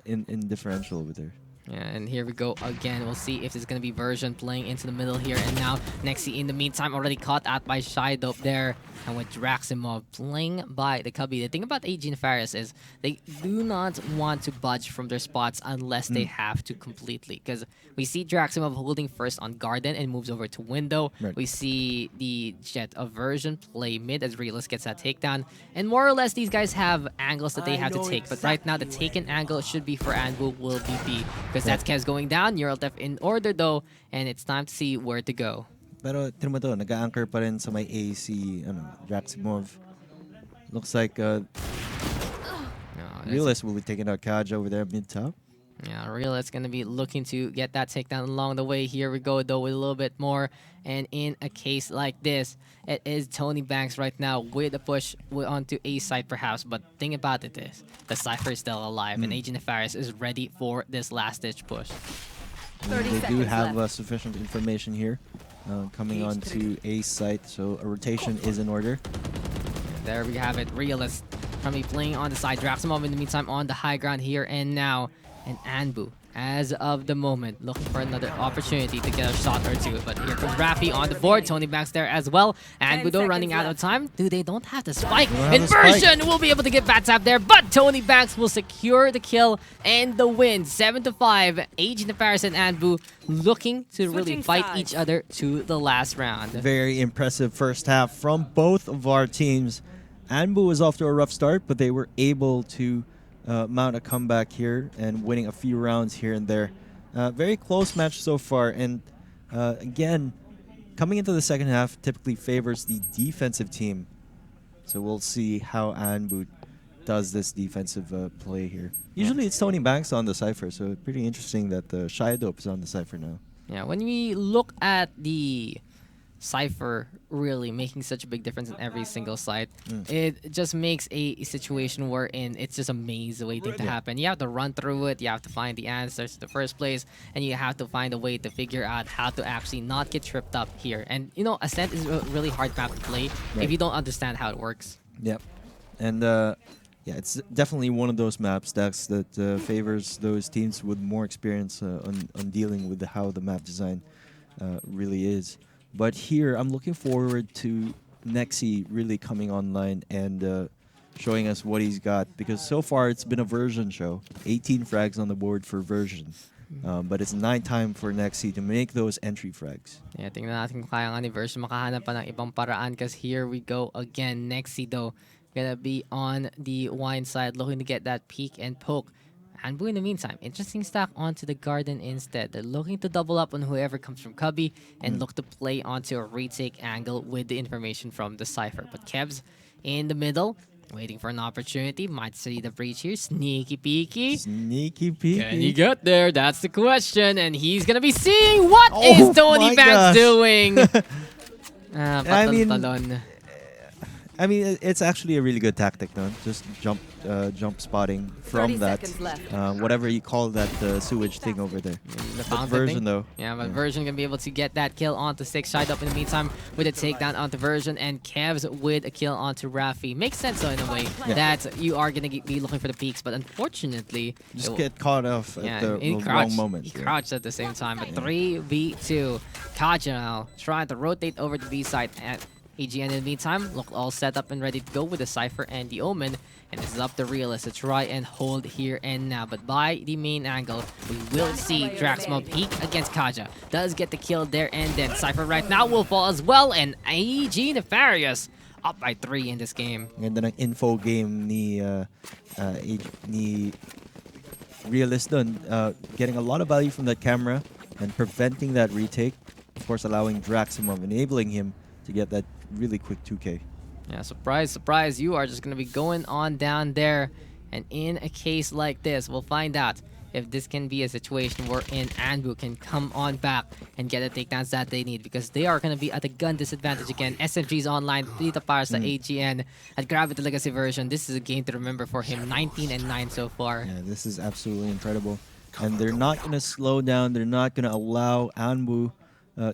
Speaker 4: in differential over there.
Speaker 3: Yeah, and here we go again. We'll see if there's going to be Version playing into the middle here. And now, Nexi in the meantime already caught out by Shido there. And with Draximov playing by the Cubby. The thing about AG.Nefarious is they do not want to budge from their spots unless they have to completely. Because we see Draximov holding first on Garden and moves over to Window.
Speaker 4: Right.
Speaker 3: We see the Jet of Version play mid as Realist gets that takedown. And more or less, these guys have angles that they have to take. But right now, the taken angle should be for ANBU will be B. Because that's Kev's going down. Neural Theft in order though. And it's time to see where to go.
Speaker 4: Pero tignan mo to, nag-anchor pa rin sa may AC, Draximov. Looks like Realist will be taking out Kaj over there mid-top.
Speaker 3: Yeah, Real is going to be looking to get that takedown along the way. Here we go, though, with a little bit more. And in a case like this, it is Tony Banks right now with a push onto A side, perhaps. But thing about it is, the Cypher is still alive, and AG.Nefarious is ready for this last-ditch push.
Speaker 4: They do have sufficient information here coming on to A site, so a rotation is in order.
Speaker 3: And there we have it. Real is currently playing on the side. Draximov in the meantime on the high ground here and now. And ANBU, as of the moment, looking for another opportunity to get a shot or two. But here comes Rafi on the board. Tony Banks there as well. ANBU, though, running out of time. They don't have the spike. Inversion will be able to get bad tap there, but Tony Banks will secure the kill and the win. 7-5. AG.Nefarious and ANBU looking to really fight each other to the last round.
Speaker 4: Very impressive first half from both of our teams. ANBU was off to a rough start, but they were able to mount a comeback here and winning a few rounds here and there. Very close match so far, and again, coming into the second half typically favors the defensive team. So we'll see how ANBU does this defensive play here. Usually it's Tony Banks on the Cypher, so pretty interesting that Shiadope is on the Cypher now.
Speaker 3: Yeah, when we look at the Cypher really making such a big difference in every single site, it just makes a situation wherein it's just a maze waiting to happen. You have to run through it, you have to find the answers in the first place, and you have to find a way to figure out how to actually not get tripped up here. And you know, Ascent is a really hard map to play if you don't understand how it works.
Speaker 4: Yep. And yeah, it's definitely one of those maps, Daks, that favors those teams with more experience on dealing with how the map design really is. But here, I'm looking forward to Nexi really coming online and showing us what he's got. Because so far, it's been a version show. 18 frags on the board for version. But it's 9 time for Nexi to make those entry frags.
Speaker 3: Yeah, tingnan natin kung kaya nga ni Version makahanap pa ng ibang paraan, because here we go again. Nexi, though, gonna be on the wine side, looking to get that peek and poke. ANBU, in the meantime, interesting stack onto the garden instead. They're looking to double up on whoever comes from Cubby and look to play onto a retake angle with the information from the Cypher. But Kevs in the middle, waiting for an opportunity. Might see the breach here. Sneaky peeky.
Speaker 4: Sneaky peeky.
Speaker 3: Can he get there? That's the question. And he's gonna be seeing what is Tony Banks doing.
Speaker 4: I mean, it's actually a really good tactic, no? Just jump spotting from that, whatever you call that sewage thing over there.
Speaker 3: The
Speaker 4: Version, though.
Speaker 3: Yeah, but Version can be able to get that kill onto 6. Shied up in the meantime with a takedown onto Version, and Kevs with a kill onto Rafi. Makes sense, though, in a way, that you are going to be looking for the peaks, but unfortunately...
Speaker 4: Just get caught off at the wrong moment.
Speaker 3: He crouched at the same time, but 3v2. Kaja now trying to rotate over the B side, and AGN in the meantime, look all set up and ready to go with the Cypher and the Omen. And this is up to Realist to try and hold here and now. But by the main angle, we will see Draxmo peek against Kaja. Does get the kill there, and then Cypher right now will fall as well. And AG.Nefarious up by 3 in this game.
Speaker 4: Ganda ng info game ni Realist dun. Getting a lot of value from that camera and preventing that retake. Of course, allowing Draximov, enabling him to get that really quick 2K.
Speaker 3: Yeah, surprise, surprise. You are just going to be going on down there. And in a case like this, we'll find out if this can be a situation wherein ANBU can come on back and get the takedowns that they need, because they are going to be at a gun disadvantage again. SMG's online, Tita para sa AGN at Gravity Legacy version. This is a game to remember for him. 19-9 so far.
Speaker 4: Yeah, this is absolutely incredible. And they're not going to slow down. They're not going to allow ANBU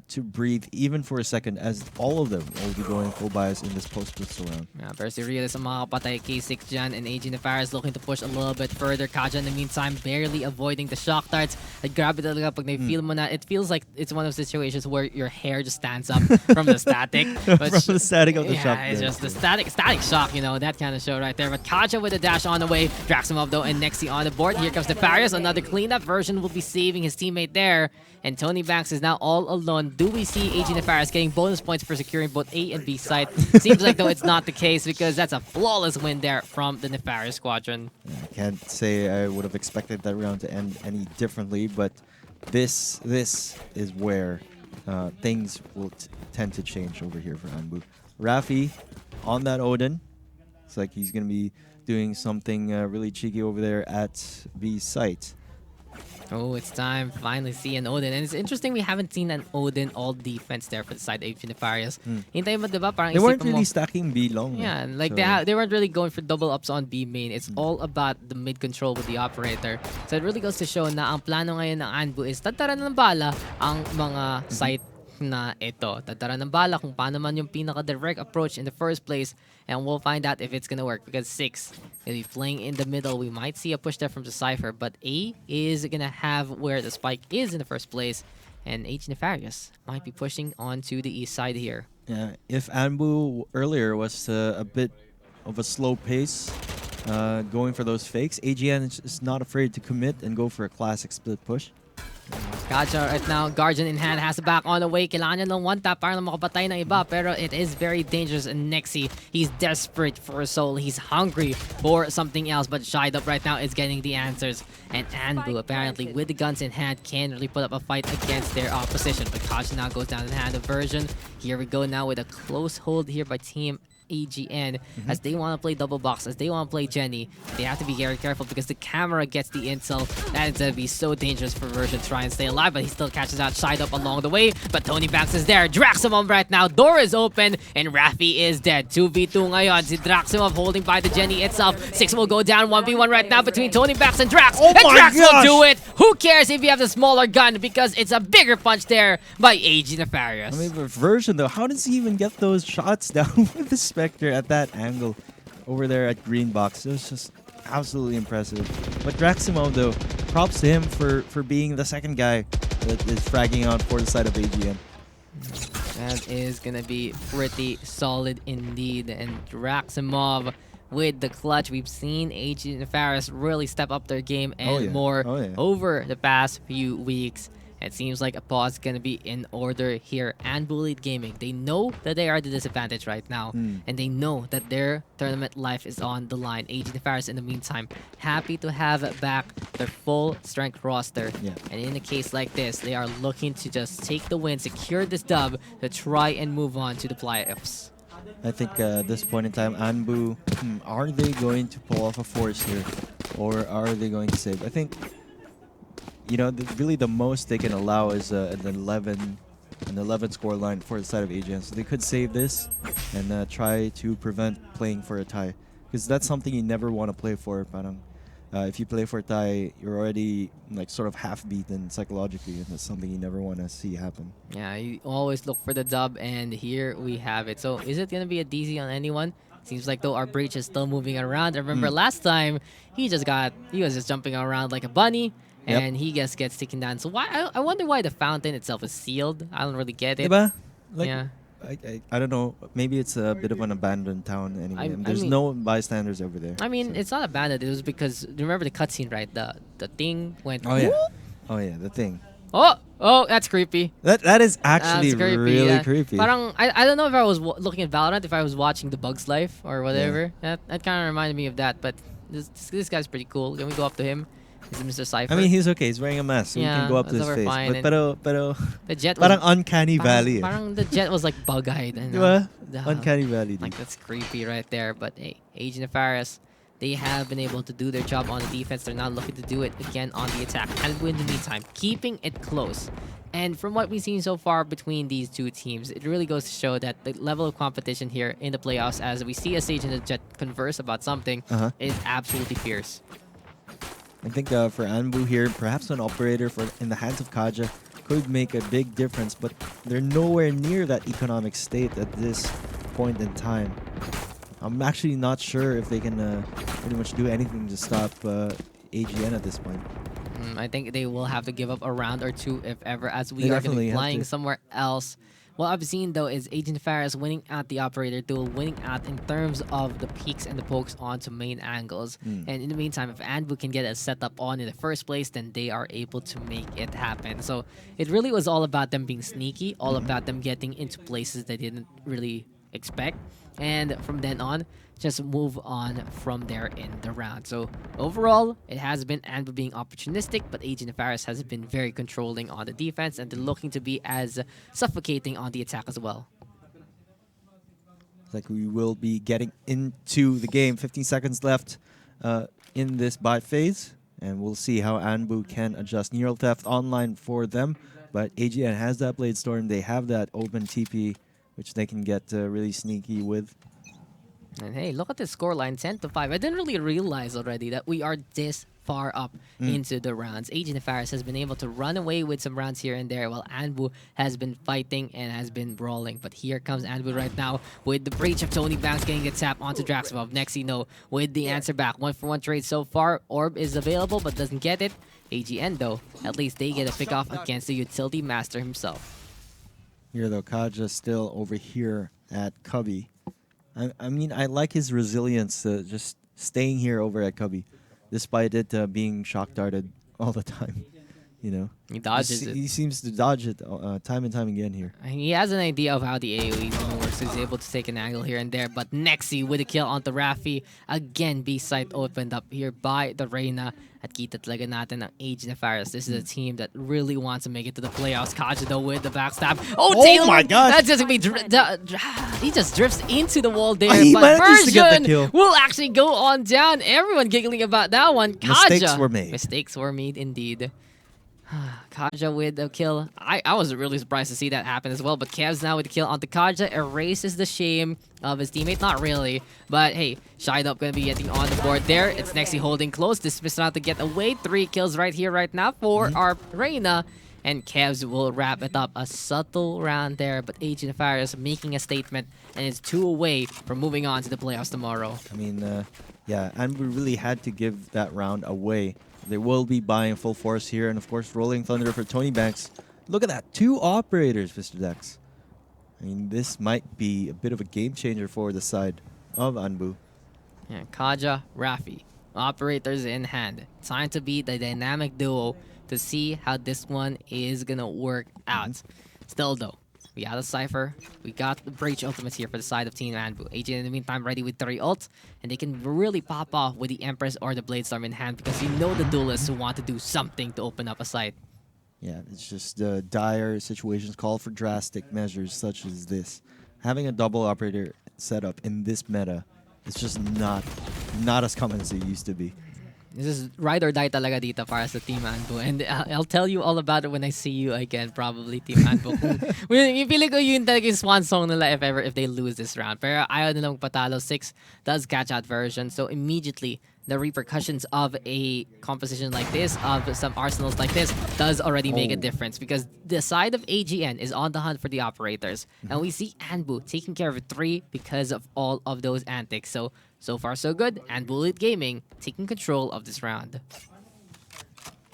Speaker 4: to breathe even for a second, as all of them will be going full bias in this post-pistol round.
Speaker 3: Yeah, pero si Realist ang makakapatay K6 dyan, and AG.Nefarious looking to push a little bit further. Kaja in the meantime barely avoiding the shock darts. At grabe talaga pag na-feel mo na, it feels like it's one of those situations where your hair just stands up from the static. But
Speaker 4: from the static of the shock.
Speaker 3: Yeah, it's just the static shock, you know, that kind of show right there. But Kaja with a dash on the way. Draximov though, and Nexi on the board. Here comes Nefarious. Another cleanup. Version will be saving his teammate there. And Tony Banks is now all alone. Do we see AG.Nefarious getting bonus points for securing both A and B side? Seems like, though, it's not the case, because that's a flawless win there from the Nefarious squadron.
Speaker 4: I can't say I would have expected that round to end any differently, but this is where things will tend to change over here for ANBU. Rafi on that Odin. It's like he's going to be doing something really cheeky over there at B site.
Speaker 3: Oh, it's time to finally see an Odin. And it's interesting we haven't seen an Odin all defense there for the side of AG.Nefarious. Hintay mo, diba? Parang
Speaker 4: They weren't
Speaker 3: isipin mo,
Speaker 4: really stacking B long.
Speaker 3: yeah, like
Speaker 4: so.
Speaker 3: they weren't really going for double ups on B main. It's all about the mid control with the operator. So it really goes to show na ang plano ngayon ng ANBU is tataran ng bala ang mga site na ito. Tataran ng bala kung paano man yung pinaka-direct approach in the first place, and we'll find out if it's gonna work because 6 will be playing in the middle. We might see a push there from the Cypher, but A is gonna have where the spike is in the first place, and AG.Nefarious might be pushing onto the east side here.
Speaker 4: Yeah, if ANBU earlier was a bit of a slow pace, going for those fakes, AGN is not afraid to commit and go for a classic split push.
Speaker 3: Gotcha right now. Guardian in hand has the back on the way. Kailangan niya ng one tap para makapatay ng iba. Pero it is very dangerous. And Nexi, he's desperate for a soul. He's hungry for something else. But Shied Up right now is getting the answers. And ANBU apparently with the guns in hand can really put up a fight against their opposition. But Kaja now goes down in hand aversion. Here we go now with a close hold here by Team AGN as they want to play double box, as they want to play Jenny. They have to be very careful because the camera gets the intel. That is going to be so dangerous for Version to try and stay alive, but he still catches out Shied Up along the way. But Tony Banks is there. Draximov right now. Door is open and Rafi is dead. 2v2 ngayon. Si Draximov holding by the Jenny itself. 6 will go down. 1v1 right now between Tony Banks and Drax.
Speaker 4: Oh
Speaker 3: and
Speaker 4: my
Speaker 3: Drax will
Speaker 4: gosh!
Speaker 3: do it. Who cares if you have the smaller gun because it's a bigger punch there by AG.Nefarious.
Speaker 4: I mean, for Version though, how does he even get those shots down with the Spectre at that angle over there at green box? It was just absolutely impressive. But Draximo though, props to him for being the second guy that is fragging out for the side of AGN.
Speaker 3: That is gonna be pretty solid indeed. And Draximov with the clutch. We've seen AG.Nefarious really step up their game and more over the past few weeks. It seems like a pause is going to be in order here. And Bullied Gaming, they know that they are the disadvantage right now. And they know that their tournament life is on the line. AG.Nefarious, in the meantime, happy to have back their full strength roster. And in a case like this, they are looking to just take the win, secure this dub, to try and move on to the playoffs.
Speaker 4: I think at this point in time, ANBU, are they going to pull off a force here? Or are they going to save? I think, you know, really the most they can allow is an 11 score line for the side of AGN. So they could save this and try to prevent playing for a tie. Because that's something you never want to play for. Parang, if you play for a tie, you're already like sort of half beaten psychologically, and that's something you never want to see happen.
Speaker 3: Yeah, you always look for the dub, and here we have it. So is it going to be a DZ on anyone? Seems like though our breach is still moving around. I remember last time he was just jumping around like a bunny. And he gets taken down. So why? I wonder why the fountain itself is sealed. I don't really get it.
Speaker 4: Diba? Like,
Speaker 3: yeah.
Speaker 4: I don't know. Maybe it's a bit of an abandoned town anyway. There's no bystanders over there.
Speaker 3: I mean, it's not abandoned. It was because, remember the cutscene, right? The thing went...
Speaker 4: Oh, yeah. Oh, yeah, the thing.
Speaker 3: Oh, that's creepy.
Speaker 4: That is actually
Speaker 3: creepy,
Speaker 4: really creepy.
Speaker 3: Parang, I don't know if I was looking at Valorant, if I was watching The Bug's Life or whatever. That kind of reminded me of that, but this guy's pretty cool. Can we go up to him? Is it Mr. Cypher?
Speaker 4: I mean, he's okay. He's wearing a mask, so we can go up to his face. But pero
Speaker 3: the Jet
Speaker 4: parang uncanny valley.
Speaker 3: Parang the Jet was like bug-eyed.
Speaker 4: Uncanny valley.
Speaker 3: Like, that's creepy right there. But hey, AG.Nefarious, they have been able to do their job on the defense. They're not looking to do it again on the attack. And in the meantime, keeping it close. And from what we've seen so far between these two teams, it really goes to show that the level of competition here in the playoffs, as we see a Sage and a Jet converse about something, is absolutely fierce.
Speaker 4: I think for ANBU here, perhaps an operator in the hands of Kaja could make a big difference, but they're nowhere near that economic state at this point in time. I'm actually not sure if they can pretty much do anything to stop AGN at this point.
Speaker 3: I think they will have to give up a round or two, if ever, as we are going to be flying somewhere else. What I've seen, though, is AG.Nefarious winning out the operator duel, winning out in terms of the peaks and the pokes onto main angles. And in the meantime, if ANBU can get a setup on in the first place, then they are able to make it happen. So it really was all about them being sneaky, all about them getting into places they didn't really expect. And from then on, just move on from there in the round. So overall, it has been ANBU being opportunistic, but AG.Nefarious has been very controlling on the defense, and they're looking to be as suffocating on the attack as well.
Speaker 4: Like we will be getting into the game. 15 seconds left in this bot phase. And we'll see how ANBU can adjust Neural Theft online for them. But AGN has that Blade Storm. They have that open TP, which they can get really sneaky with.
Speaker 3: And hey, look at the scoreline, 10-5. I didn't really realize already that we are this far up into the rounds. AG.Nefarious has been able to run away with some rounds here and there, while ANBU has been fighting and has been brawling. But here comes ANBU right now with the breach of Tony Banks getting the tap onto Draximov. Nexino with the answer back. 1-for-1 trade so far. Orb is available but doesn't get it. AGN though, at least they get a pick off against the utility master himself.
Speaker 4: Here though, Kaja still over here at Cubby. I mean, I like his resilience, just staying here over at Cubby, despite it being shock darted all the time. You know,
Speaker 3: He dodges it.
Speaker 4: He seems to dodge it time and time again here.
Speaker 3: He has an idea of how the AoE works. He's able to take an angle here and there. But Nexi with a kill onto Rafi. Again, B-site opened up here by the Reyna. At kita talaga natin ang AG.Nefarious. This is a team that really wants to make it to the playoffs. Kaja though with the backstab. Oh
Speaker 4: my gosh!
Speaker 3: That's just gonna be he just drifts into the wall there.
Speaker 4: He
Speaker 3: But
Speaker 4: manages to get the kill.
Speaker 3: Version will actually go on down. Everyone giggling about that one. Kaja.
Speaker 4: Mistakes were made.
Speaker 3: Mistakes were made indeed. Kaja with the kill. I was really surprised to see that happen as well. But Kev's now with the kill onto Kaja. Erases the shame of his teammate. Not really. But hey, Shideop gonna be getting on the board there. It's Nexi holding close. Dismiss out to get away. 3 kills right here, right now for our Reyna. And Kevs will wrap it up. A subtle round there. But AG.Nefarious making a statement. And it's 2 away from moving on to the playoffs tomorrow.
Speaker 4: I mean, yeah, and we really had to give that round away. They will be buying full force here, and of course, Rolling Thunder for Tony Banks. Look at that, 2 operators, Mr. Daks. I mean, this might be a bit of a game changer for the side of ANBU.
Speaker 3: Yeah, Kaja, Rafi, operators in hand. Time to be the dynamic duo to see how this one is gonna work out. Still though, we got a Cypher. We got the Breach ultimates here for the side of Team ANBU. AG in the meantime ready with 3 ults. And they can really pop off with the Empress or the Blade Storm in hand because you know the duelists who want to do something to open up a site.
Speaker 4: Yeah, it's just dire situations call for drastic measures such as this. Having a double operator setup in this meta is just not as common as it used to be.
Speaker 3: This is ride or die talaga dito para sa Team ANBU. And I'll tell you all about it when I see you again, probably, Team ANBU. Yung feeling ko yun talaga yung swan song nila if they lose this round. Pero ayaw nilang patalo. 6 does catch out version. So immediately, the repercussions of a composition like this, of some arsenals like this, does already make a difference. Because the side of AGN is on the hunt for the operators. And we see ANBU taking care of 3 because of all of those antics. So far, so good. And Bullet Gaming taking control of this round.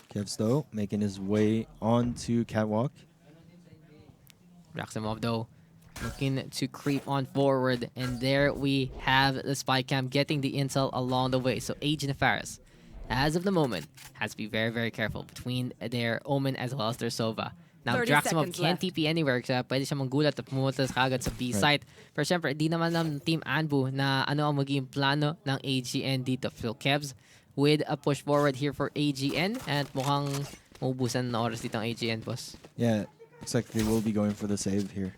Speaker 4: Kevs, though, making his way onto Catwalk.
Speaker 3: Draximov, though, looking to creep on forward. And there we have the spy cam getting the intel along the way. So AG.Nefarious, as of the moment, has to be very, very careful between their Omen as well as their Sova. Now, Draximov can't TP anywhere kaya pwede siya manggulat at pumunta kagad sa B-site. Pero syempre, di naman ng Team ANBU na ano ang magiging plano ng AGN dito. So, Kevs with a push forward here for AGN at mukhang maubusan na oras dito ang AGN, boss.
Speaker 4: Yeah, looks like they will be going for the save here.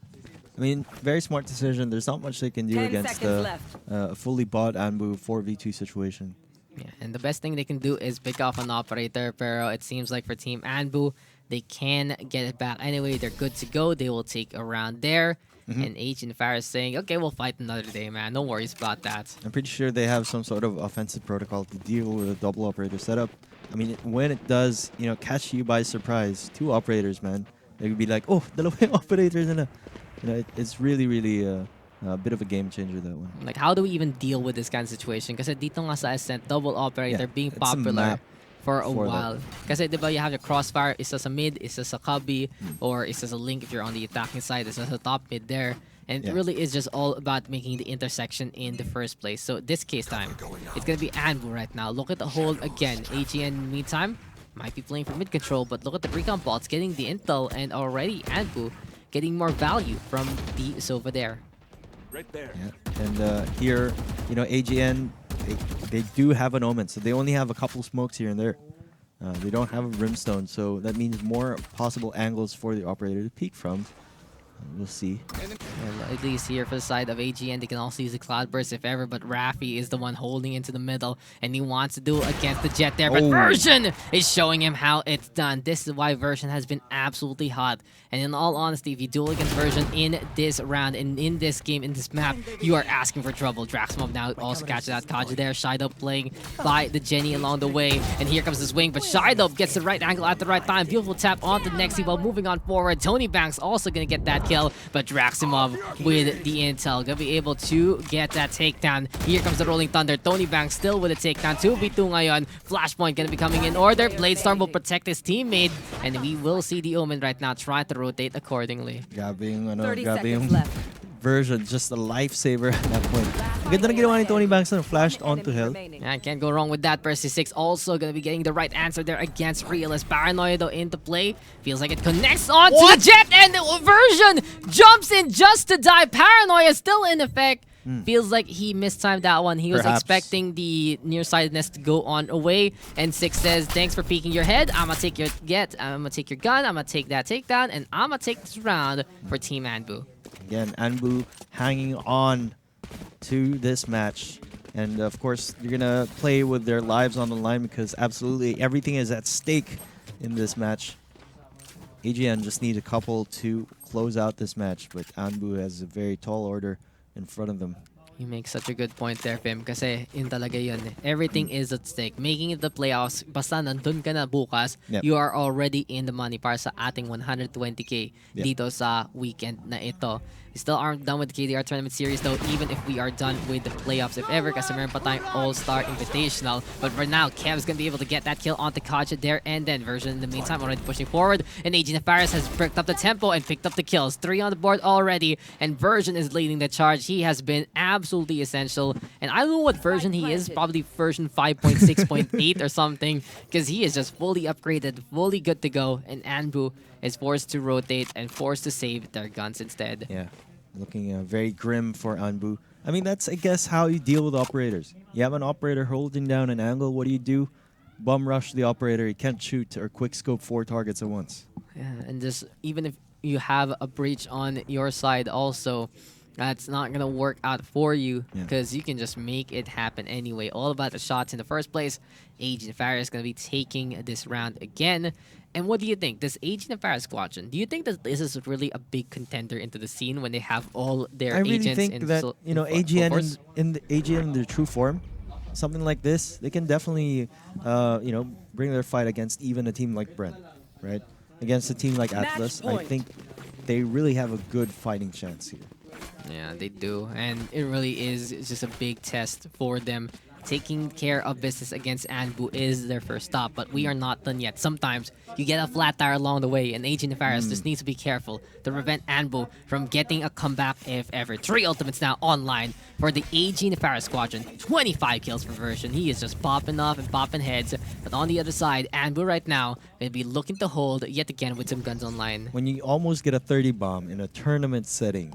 Speaker 4: I mean, very smart decision. There's not much they can do against a fully bought ANBU 4v2 situation.
Speaker 3: Yeah, and the best thing they can do is pick off an operator, pero it seems like for Team ANBU, they can get it back anyway. They're good to go. They will take a round there. And AG.Nefarious saying, okay, we'll fight another day, man. No worries about that.
Speaker 4: I'm pretty sure they have some sort of offensive protocol to deal with a double operator setup. I mean, when it does, you know, catch you by surprise, 2 operators, man, they could be like, oh, dalawang operators na. You know, it's really, really a bit of a game changer, that one.
Speaker 3: Like, how do we even deal with this kind of situation? Kasi dito nga sa Ascent, double operator being popular for a while. Kasi diba you have your crossfire, isa sa mid, isa sa cubby, or isa sa link if you're on the attacking side, isa sa top mid there. And it really is just all about making the intersection in the first place. So this case time, it's gonna be ANBU right now. Look at the hold again. AGN meantime might be playing for mid control, but look at the recon bots getting the intel, and already ANBU getting more value from the Sova there.
Speaker 5: Right there.
Speaker 4: Yeah. And here, you know, AGN, they do have an Omen, so they only have a couple smokes here and there. They don't have a Brimstone, so that means more possible angles for the operator to peek from. We'll see.
Speaker 3: Well, at least here for the side of AGN, they can also use the Cloudburst if ever, but Raffi is the one holding into the middle, and he wants to do it against the Jet there, but Version is showing him how it's done. This is why Version has been absolutely hot, and in all honesty, if you duel against Version in this round, and in this game, in this map, you are asking for trouble. Draxmob now also catches that Kaja there. Shido playing by the Jenny along the way, and here comes the swing, but Shido gets the right angle at the right time. Beautiful tap onto Nexi while moving on forward. Tony Banks also gonna get that kill, but Draximov with the intel gonna be able to get that takedown. Here comes the Rolling Thunder. Tony Banks still with a takedown. 2v2 ngayon. Flashpoint gonna be coming in order. Bladestorm will protect his teammate, and we will see the Omen right now try to rotate accordingly.
Speaker 4: Grabe yung Version, just a lifesaver at that point. Ganda na ginawa ni Tony Banks na flashed onto hell.
Speaker 3: Yeah, can't go wrong with that. Percy 6 also gonna be getting the right answer there against Realist. Paranoia though into play. Feels like it connects on to the Jet, and Version jumps in just to die. Paranoia still in effect. Feels like he mistimed that one. He was expecting the nearsightedness to go on away. And 6 says, thanks for peeking your head. I'm gonna take your I'm gonna take your gun. I'm gonna take that takedown, and I'm gonna take this round for Team ANBU.
Speaker 4: Again, ANBU hanging on to this match. And of course, you're gonna play with their lives on the line because absolutely everything is at stake in this match. AGN just need a couple to close out this match, but ANBU has a very tall order in front of them.
Speaker 3: You make such a good point there, Fim, kasi yun talaga yun. Everything is at stake. Making it the playoffs, basta nandun ka na bukas, you are already in the money para sa ating 120k dito sa weekend na ito. We still aren't done with the KDR Tournament Series though, even if we are done with the playoffs if ever, kasi meron pa tayong All-Star Invitational. But for now, Kev's gonna be able to get that kill onto Kaja there, and then Version in the meantime already pushing forward, and AG.Nefarious has picked up the tempo and picked up the kills. 3 on the board already, and Version is leading the charge. He has been absolutely essential, and I don't know what version he is, probably version 5.6.8 or something, because he is just fully upgraded, fully good to go, and ANBU is forced to rotate and forced to save their guns instead.
Speaker 4: Yeah, looking very grim for ANBU. I mean, that's, I guess, how you deal with operators. You have an operator holding down an angle. What do? Bum rush the operator. He can't shoot or quick scope 4 targets at once.
Speaker 3: Yeah, and just even if you have a breach on your side also, that's not going to work out for you because you can just make it happen anyway. All about the shots in the first place. AG.Nefarious is going to be taking this round again. And what do you think? This AG.Nefarious squadron, do you think that this is really a big contender into the scene when they have all their agents?
Speaker 4: I really think that, you know, AGN in the AGN in their true form, something like this, they can definitely, you know, bring their fight against even a team like Brent, right? Against a team like Atlas, I think they really have a good fighting chance here.
Speaker 3: Yeah, they do. And it really is just a big test for them. Taking care of business against ANBU is their first stop, but we are not done yet. Sometimes you get a flat tire along the way, and AG.Nefarious just needs to be careful to prevent ANBU from getting a comeback if ever. 3 ultimates now online for the AG.Nefarious squadron. 25 kills per version. He is just popping off and popping heads. But on the other side, ANBU right now will be looking to hold yet again with some guns online.
Speaker 4: When you almost get a 30 bomb in a tournament setting,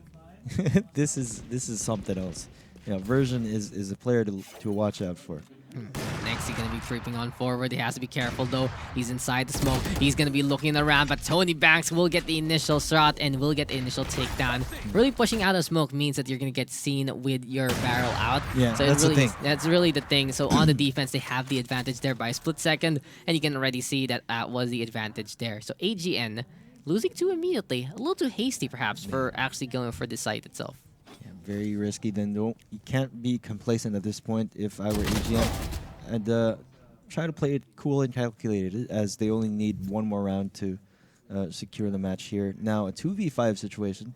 Speaker 4: this is something else. Yeah, Version is a player to watch out for.
Speaker 3: Next, he's going to be creeping on forward. He has to be careful, though. He's inside the smoke. He's going to be looking around, but Tony Banks will get the initial shot and will get the initial takedown. Really pushing out of smoke means that you're going to get seen with your barrel out.
Speaker 4: Yeah,
Speaker 3: so
Speaker 4: that's
Speaker 3: really,
Speaker 4: the thing.
Speaker 3: That's really the thing. So on the defense, they have the advantage there by a split second, and you can already see that that was the advantage there. So AGN losing 2 immediately. A little too hasty, perhaps, for actually going for the site itself.
Speaker 4: Very risky. Then you can't be complacent at this point if I were AGN, and try to play it cool and calculated, as they only need 1 more round to secure the match here. Now a 2v5 situation.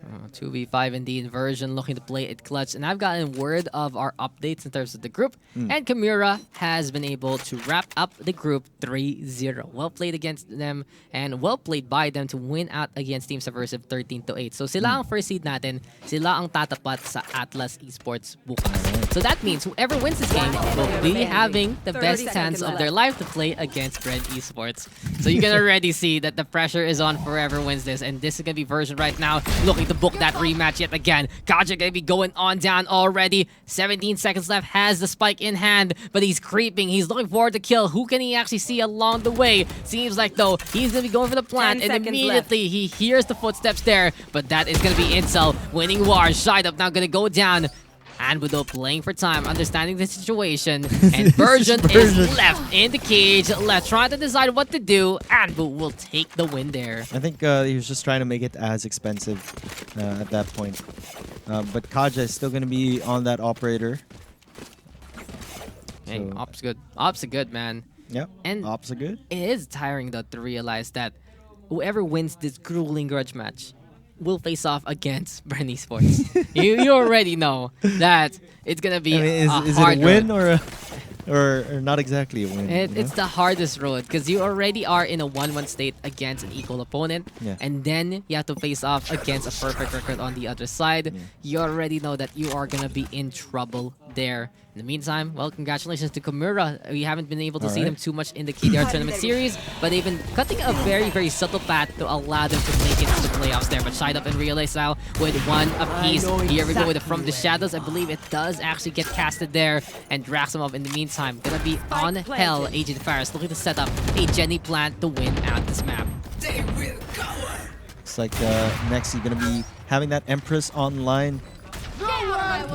Speaker 3: 2v5 indeed. Version looking to play it clutch. And I've gotten word of our updates in terms of the group. And Kimura has been able to wrap up the group 3-0. Well played against them and well played by them to win out against Team Subversive 13-8. So sila ang first seed natin. Sila ang tatapat sa Atlas Esports bukas. So that means whoever wins this game will be having the best chance of their life to play against Red Esports. So you can already see that the pressure is on for whoever wins this, and this is gonna be Version right now looking to book that rematch yet again. Kaja gonna be going on down already. 17 seconds left, has the spike in hand, but he's creeping. He's looking forward to kill. Who can he actually see along the way? Seems like though he's gonna be going for the plant, and immediately he hears the footsteps there, but that is gonna be Incel winning war. Shide up now gonna go down. ANBU though playing for time, understanding the situation, and Version is left in the cage, left trying to decide what to do. ANBU will take the win there.
Speaker 4: I think he was just trying to make it as expensive at that point. But Kaja is still going to be on that operator.
Speaker 3: Hey,
Speaker 4: So-
Speaker 3: Ops good. Ops are good, man.
Speaker 4: Yep,
Speaker 3: And
Speaker 4: ops are good.
Speaker 3: it is tiring though to realize that whoever wins this grueling grudge match will face off against Brand Esports. you already know that it's gonna be
Speaker 4: I mean,
Speaker 3: a
Speaker 4: is
Speaker 3: hard
Speaker 4: it a win
Speaker 3: road.
Speaker 4: or not exactly a win? you know?
Speaker 3: It's the hardest road because you already are in a 1-1 state against an equal opponent,
Speaker 4: Yeah.
Speaker 3: and then you have to face off against a perfect record on the other side.
Speaker 4: Yeah.
Speaker 3: You already know that you are gonna be in trouble there. In the meantime, well, congratulations to Kimura. We haven't been able to see them too much in the KDR tournament series, but they've been cutting a very, very subtle path to allow them to make it to the playoffs there. But Shide Up and Realize now with one apiece. Here we go with it from the shadows. I believe it does actually get casted there. And Draximov in the meantime gonna be on hell. AG.Nefarious looking to set up a Jenny plant to win out this map.
Speaker 4: It's like next you're going to be having that Empress online.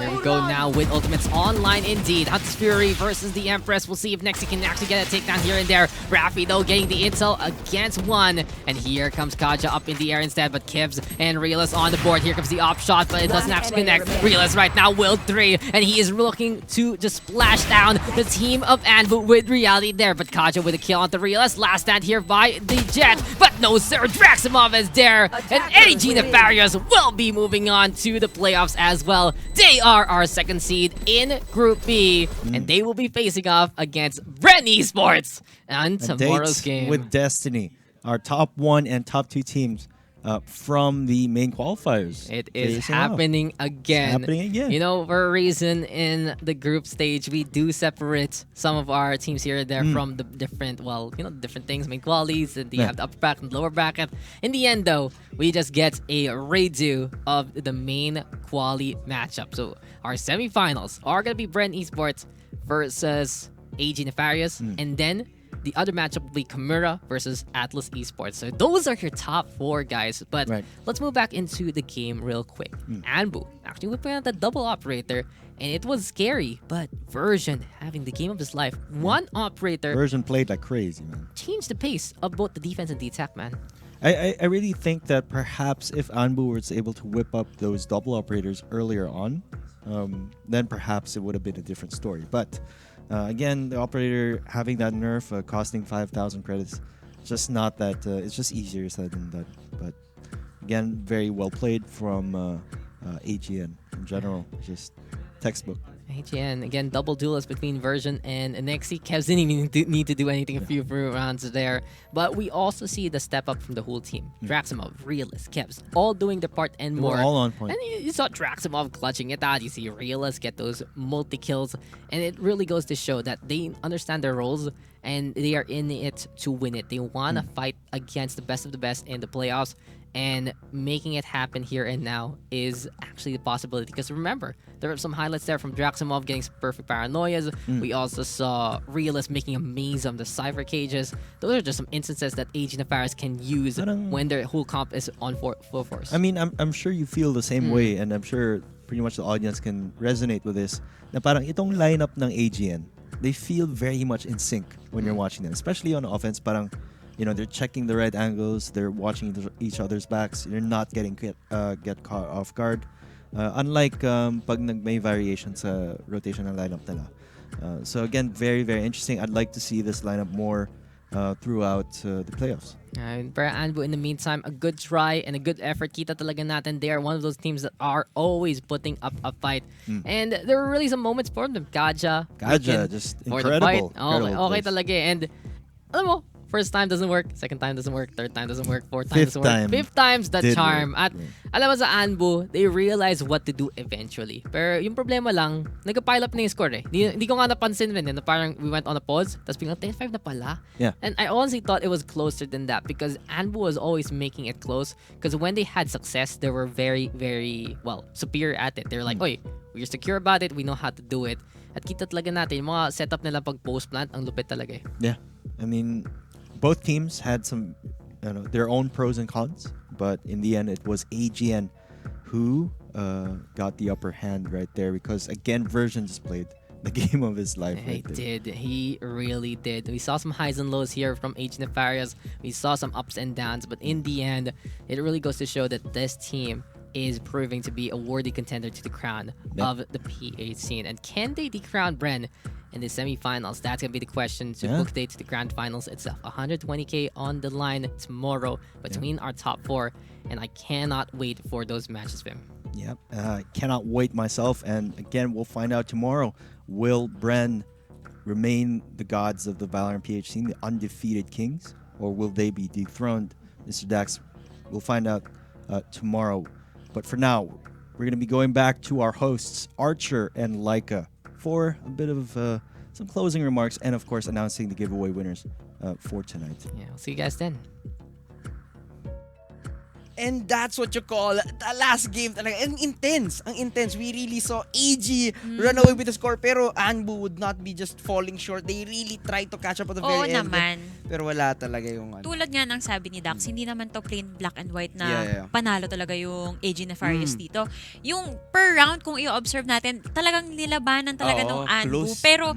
Speaker 3: Here we go now with Ultimates online indeed. Hunter's Fury versus the Empress. We'll see if Nexi can actually get a takedown here and there. Raffi though getting the intel against one. And here comes Kaja up in the air instead, but Kibs and Realist on the board. Here comes the op shot, but it doesn't actually connect. Realist right now will 3, and he is looking to just splash down the team of ANBU with Reality there. But Kaja with a kill on the Realist. Last stand here by the Jet, but no sir, Draximov is there. And AG.Nefarious will be moving on to the playoffs as well. They are our second seed in Group B, and they will be facing off against Brand Esports on tomorrow's
Speaker 4: Dates
Speaker 3: game.
Speaker 4: with Destiny, our top 1 and top 2 teams from the main qualifiers.
Speaker 3: It is
Speaker 4: Facing off.
Speaker 3: happening again.
Speaker 4: It's happening again.
Speaker 3: You know, for a reason in the group stage, we do separate some of our teams here and there from the different, well, you know, different things, main qualities, and you
Speaker 4: Yeah.
Speaker 3: have the upper bracket and lower bracket. In the end, though, we just get a redo of the main quali matchup. So our semifinals are going to be Brand Esports versus AG.Nefarious, and then the other matchup will be Kimura versus Atlas Esports. So those are your top 4 guys. But
Speaker 4: Right.
Speaker 3: let's move back into the game real quick. ANBU actually whipping out the double operator, and it was scary. But Version having the game of his life, one operator
Speaker 4: Version played like crazy, man.
Speaker 3: changed the pace of both the defense and the attack, man.
Speaker 4: I really think that perhaps if ANBU was able to whip up those double operators earlier on, then perhaps it would have been a different story. But again, the operator having that nerf costing 5,000 credits, just not that. It's just easier said than done. But again, very well played from AGN in general. Just textbook.
Speaker 3: AGN, again, double duelist between Version and Nexi. Kevs didn't even need to do anything a few rounds there. But we also see the step up from the whole team. Draximov, Realist, Kevs, all doing their part and
Speaker 4: They
Speaker 3: more.
Speaker 4: were all on point.
Speaker 3: And you saw Draximov clutching it out. You see Realist get those multi-kills. And it really goes to show that they understand their roles and they are in it to win it. They want to fight against the best of the best in the playoffs. And making it happen here and now is actually a possibility. Because remember, there were some highlights there from Draximov getting some perfect paranoias. We also saw Realist making a maze on the Cypher cages. Those are just some instances that AG.Nefarious can use when their whole comp is on full force.
Speaker 4: I mean, I'm sure you feel the same way, and I'm sure pretty much the audience can resonate with this. Na parang itong lineup ng AGN, they feel very much in sync when you're watching them, especially on offense. Parang, you know, they're checking the right angles, they're watching each other's backs. You're not getting get caught off guard. Unlike pag may variation sa rotation ng lineup nila. So again, very, very interesting. I'd like to see this lineup more throughout the playoffs.
Speaker 3: And para ANBU, in the meantime, a good try and a good effort. Kita talaga natin, they are one of those teams that are always putting up a fight. And there were really some moments for them. Kaja
Speaker 4: Kaja, just
Speaker 3: for the
Speaker 4: incredible.
Speaker 3: fight. Oh,
Speaker 4: incredible
Speaker 3: okay
Speaker 4: plays.
Speaker 3: talaga. And alam mo, First time doesn't work, second time doesn't work, third time doesn't work, fourth time
Speaker 4: Fifth
Speaker 3: doesn't work.
Speaker 4: time
Speaker 3: Fifth time's the
Speaker 4: did
Speaker 3: charm.
Speaker 4: work.
Speaker 3: At alam mo sa ANBU, they realize what to do eventually. Pero yung problema lang, nag-pile up na yung score eh. Hindi ko nga napansin rin na parang we went on a pause, tapos biglang 10-5 na pala.
Speaker 4: Yeah.
Speaker 3: And I honestly thought it was closer than that because ANBU was always making it close because when they had success, they were very, very, superior at it. They were like, oy, we're secure about it, we know how to do it. At kita talaga natin, yung mga setup nila pag post-plant, ang lupit talaga eh.
Speaker 4: Yeah. I mean, both teams had some, their own pros and cons, but in the end, it was AGN who got the upper hand right there because, again, Version just played the game of his life.
Speaker 3: He
Speaker 4: Right there.
Speaker 3: did. He really did. We saw some highs and lows here from AG.Nefarious. We saw some ups and downs, but in the end, it really goes to show that this team is proving to be a worthy contender to the crown of the PH scene. And can they decrown Bren in the semifinals? That's going to be the question to book day to the grand finals itself. 120k on the line tomorrow between our top 4. And I cannot wait for those matches, Vim.
Speaker 4: Yep. Cannot wait myself. And again, we'll find out tomorrow. Will Bren remain the gods of the Valorant PH scene, the undefeated kings? Or will they be dethroned? Mr. Daks, we'll find out tomorrow. But for now, we're going to be going back to our hosts, Archer and Laika, for a bit of some closing remarks and, of course, announcing the giveaway winners for tonight.
Speaker 3: Yeah, we'll see you guys then.
Speaker 1: And that's what you call the last game talaga. Ang intense. We really saw AG run away with the score. Pero ANBU would not be just falling short. They really tried to catch up at the
Speaker 2: Oo
Speaker 1: very end.
Speaker 2: naman.
Speaker 1: Pero wala talaga yung
Speaker 2: Tulad nga ng sabi ni Daks, hindi naman to plain black and white na
Speaker 1: Yeah.
Speaker 2: panalo talaga yung AG.Nefarious dito. Yung per round, kung i-observe natin, talagang nilabanan talaga
Speaker 1: Oo,
Speaker 2: ng ANBU.
Speaker 1: close.
Speaker 2: Pero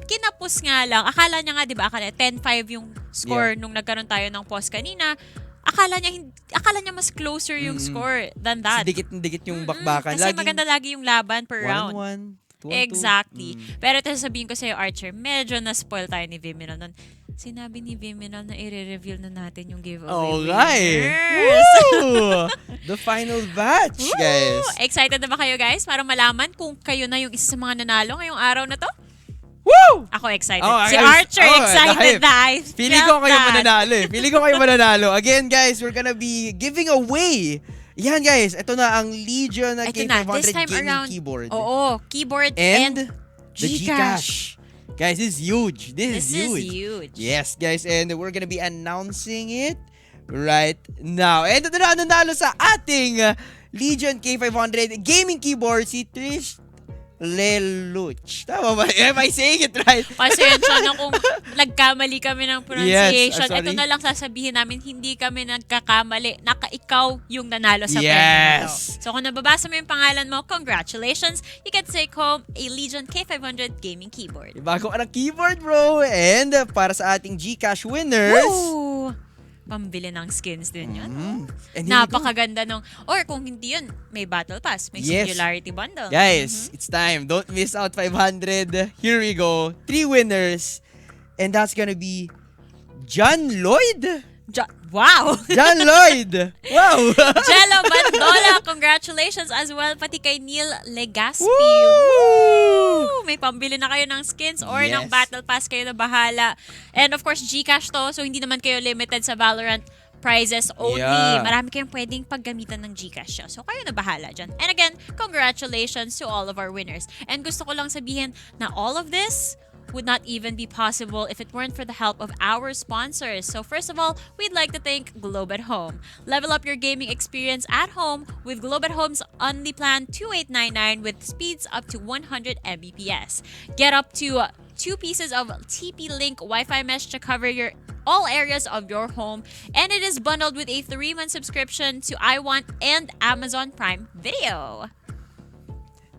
Speaker 2: kinapos nga lang, akala niya nga, di ba, 10-5 yung score nung nagkaroon tayo ng pause kanina. Akala niya mas closer yung score than that.
Speaker 1: Dikit yung bakbakan.
Speaker 2: Kasi maganda lagi yung laban per round.
Speaker 1: 1-1, 2-2.
Speaker 2: Exactly. Pero ito sasabihin ko sa'yo, Archer, medyo na-spoil tayo ni Vyminal nun. Sinabi ni Vyminal na i-reveal na natin yung giveaway
Speaker 1: Okay.
Speaker 2: winners.
Speaker 1: Woo! The final batch, guys.
Speaker 2: Excited na ba kayo, guys? Para malaman kung kayo na yung isa sa mga nanalo ngayong araw na to?
Speaker 1: Woo!
Speaker 2: Ako excited.
Speaker 1: Oh,
Speaker 2: Si
Speaker 1: guys.
Speaker 2: Archer
Speaker 1: Oh,
Speaker 2: excited
Speaker 1: the hype.
Speaker 2: na. I
Speaker 1: Pili
Speaker 2: felt
Speaker 1: ko kayo
Speaker 2: that.
Speaker 1: mananalo eh. Pili ko kayo mananalo. Again, guys, we're gonna be giving away. Yan, guys. Ito na ang Legion na
Speaker 2: Ito na, this
Speaker 1: K500
Speaker 2: time
Speaker 1: gaming
Speaker 2: around.
Speaker 1: keyboard.
Speaker 2: Oo, keyboard
Speaker 1: And
Speaker 2: and
Speaker 1: the
Speaker 2: Gcash.
Speaker 1: Guys, this is huge.
Speaker 2: This is huge.
Speaker 1: Yes, guys. And we're gonna be announcing it right now. And ito na ang nanalo sa ating Legion K500 gaming keyboard, si Trish Leluch. Tama ba? Am I saying it right?
Speaker 2: Pasensya na kung nagkamali kami ng pronunciation.
Speaker 1: Yes, I'm sorry.
Speaker 2: Ito na lang sasabihin namin, hindi kami nagkakamali. Ikaw yung nanalo sa
Speaker 1: Yes.
Speaker 2: premyo na to. So kung nababasa mo yung pangalan mo, congratulations. You can take home a Legion K500 gaming keyboard.
Speaker 1: Bago ka ng keyboard, bro. And para sa ating Gcash winners,
Speaker 2: Woo! Pambili ng skins din yun.
Speaker 1: and here we go.
Speaker 2: Napakaganda nung, or kung hindi yun, may Battle Pass, may
Speaker 1: Yes.
Speaker 2: Singularity Bundle.
Speaker 1: Guys, it's time. Don't miss out 500. Here we go. 3 winners. And that's gonna be John Lloyd.
Speaker 2: Wow!
Speaker 1: John Lloyd. Wow.
Speaker 2: Jello Bandola, congratulations as well. Pati kay Neil Legaspi.
Speaker 1: Woo!
Speaker 2: Woo! May pambili na kayo ng skins or
Speaker 1: Yes.
Speaker 2: ng Battle Pass, kayo na bahala. And of course, Gcash to. So hindi naman kayo limited sa Valorant prizes only.
Speaker 1: Yeah.
Speaker 2: Marami kayong pwedeng paggamitan ng Gcash siya. So kayo na bahala dyan. And again, congratulations to all of our winners. And gusto ko lang sabihin na all of this would not even be possible if it weren't for the help of our sponsors. So first of all, we'd like to thank Globe at Home. Level up your gaming experience at home with Globe at Home's Only Plan 2899 with speeds up to 100 Mbps. Get up to 2 pieces of TP-Link Wi-Fi mesh to cover your all areas of your home, and it is bundled with a 3-month subscription to iWant and Amazon Prime Video.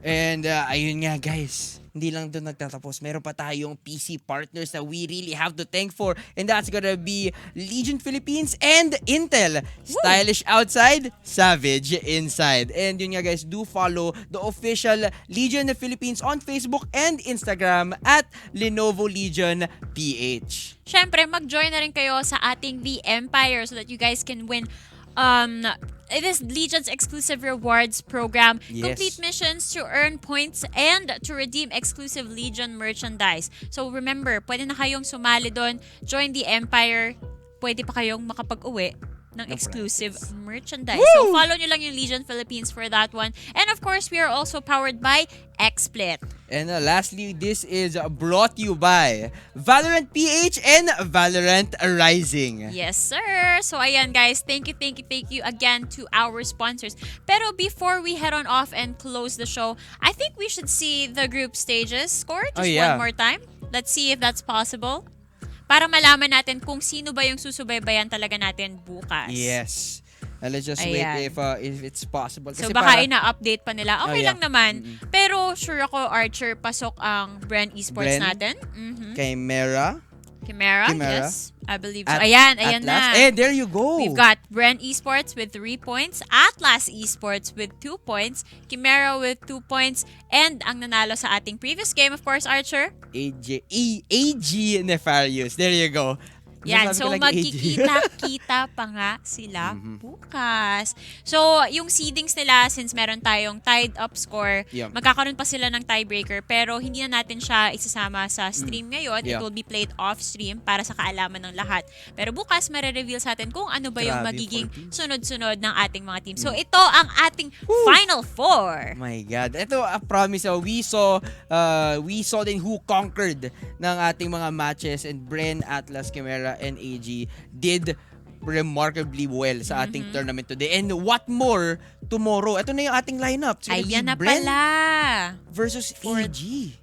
Speaker 1: And ayun nga, guys. Hindi lang doon nagtatapos. Meron pa tayong PC partners that we really have to thank for. And that's gonna be Legion Philippines and Intel. Stylish outside, savage inside. And yun nga, guys, do follow the official Legion Philippines on Facebook and Instagram at Lenovo Legion PH.
Speaker 2: Syempre, mag-join na rin kayo sa ating V Empire so that you guys can win It is Legion's exclusive rewards program.
Speaker 1: Yes.
Speaker 2: Complete missions to earn points and to redeem exclusive Legion merchandise. So remember, pwede na kayong sumali doon, join the Empire, pwede pa kayong makapag-uwi ng exclusive merchandise. So follow nyo lang yung Legion Philippines for that one. And of course, we are also powered by XSplit.
Speaker 1: And lastly, this is brought to you by Valorant PH and Valorant Rising.
Speaker 2: Yes, sir. So ayan guys, thank you again to our sponsors. Pero before we head on off and close the show, I think we should see the group stages score just one more time. Let's see if that's possible. Para malaman natin kung sino ba yung susubaybayan talaga natin bukas.
Speaker 1: Yes. Let's just wait if it's possible.
Speaker 2: So
Speaker 1: Kasi
Speaker 2: baka ina-update pa nila. Okay lang naman.
Speaker 1: Mm-hmm.
Speaker 2: Pero sure ako, Archer, pasok ang Bren Esports natin. Chimera, yes. I believe so. Ayan
Speaker 1: Atlas.
Speaker 2: na.
Speaker 1: There you go.
Speaker 2: We've got Bren Esports with 3 points, Atlas Esports with 2 points, Chimera with 2 points, and ang nanalo sa ating previous game, of course, Archer?
Speaker 1: AG.Nefarious. There you go.
Speaker 2: Yan, so magkikita-kita pa nga sila bukas. So, yung seedings nila, since meron tayong tied up score, magkakaroon pa sila ng tiebreaker, pero hindi na natin siya isasama sa stream ngayon. It will be played off stream para sa kaalaman ng lahat. Pero bukas, marireveal sa atin kung ano ba yung magiging sunod-sunod ng ating mga team. So, ito ang ating Final Four.
Speaker 1: My God. Ito, I promise, we saw din who conquered ng ating mga matches, and Bren, Atlas, Chimera, and AG did remarkably well sa ating tournament today. And what more, tomorrow, ito na yung ating lineup. So,
Speaker 2: ayan na
Speaker 1: Bren
Speaker 2: pala.
Speaker 1: versus AG.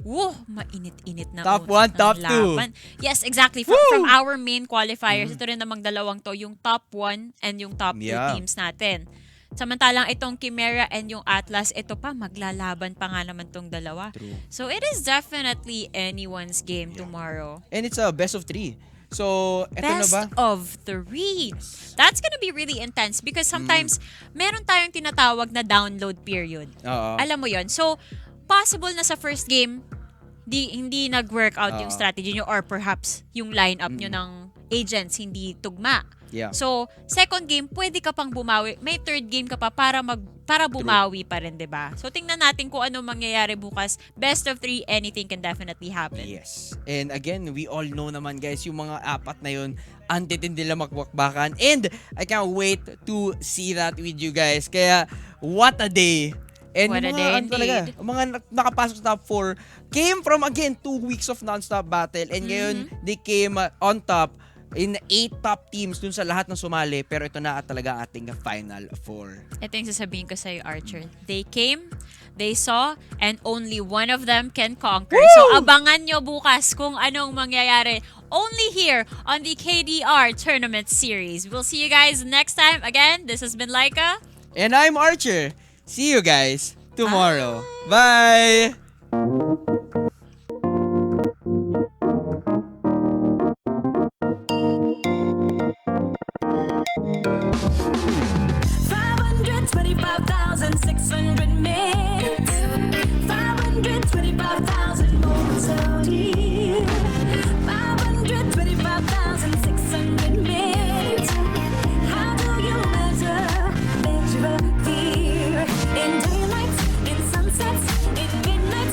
Speaker 2: Mainit-init na
Speaker 1: Top 1, top 2.
Speaker 2: Yes, exactly. From our main qualifiers, ito rin namang dalawang to, yung top 1 and yung top 2 teams natin. Samantalang itong Chimera and yung Atlas, ito pa, maglalaban pa nga naman tong dalawa.
Speaker 1: True.
Speaker 2: So, it is definitely anyone's game tomorrow.
Speaker 1: And it's a best of 3. So, eto na
Speaker 2: Best
Speaker 1: ba?
Speaker 2: of 3. That's gonna be really intense because sometimes meron tayong tinatawag na download period. Alam mo yon. So, possible na sa first game, hindi nag-work out yung strategy nyo or perhaps yung lineup nyo ng agents hindi tugma.
Speaker 1: Yeah.
Speaker 2: So, second game, pwede ka pang bumawi. May third game ka pa para bumawi pa rin, 'di ba? So, tingnan natin kung ano mangyayari bukas. Best of 3, anything can definitely happen.
Speaker 1: Yes. And again, we all know naman guys, yung mga apat na yun, antitindi nila makwakbakan. And I can't wait to see that with you guys. Kaya, what a day. And
Speaker 2: What a day indeed.
Speaker 1: Mga nakapasok sa top 4 came from, again, 2 weeks of non-stop battle. And ngayon, they came on top in 8 top teams dun sa lahat ng sumali. Pero ito na talaga ating Final 4.
Speaker 2: Ito yung sasabihin ko sa'yo, Archer. They came, they saw, and only one of them can conquer.
Speaker 1: Woo!
Speaker 2: So, abangan nyo bukas kung anong mangyayari. Only here on the KDR Tournament Series. We'll see you guys next time. Again, this has been Laika.
Speaker 1: And I'm Archer. See you guys tomorrow. Bye!
Speaker 5: In daylight, in sunsets, in midnight.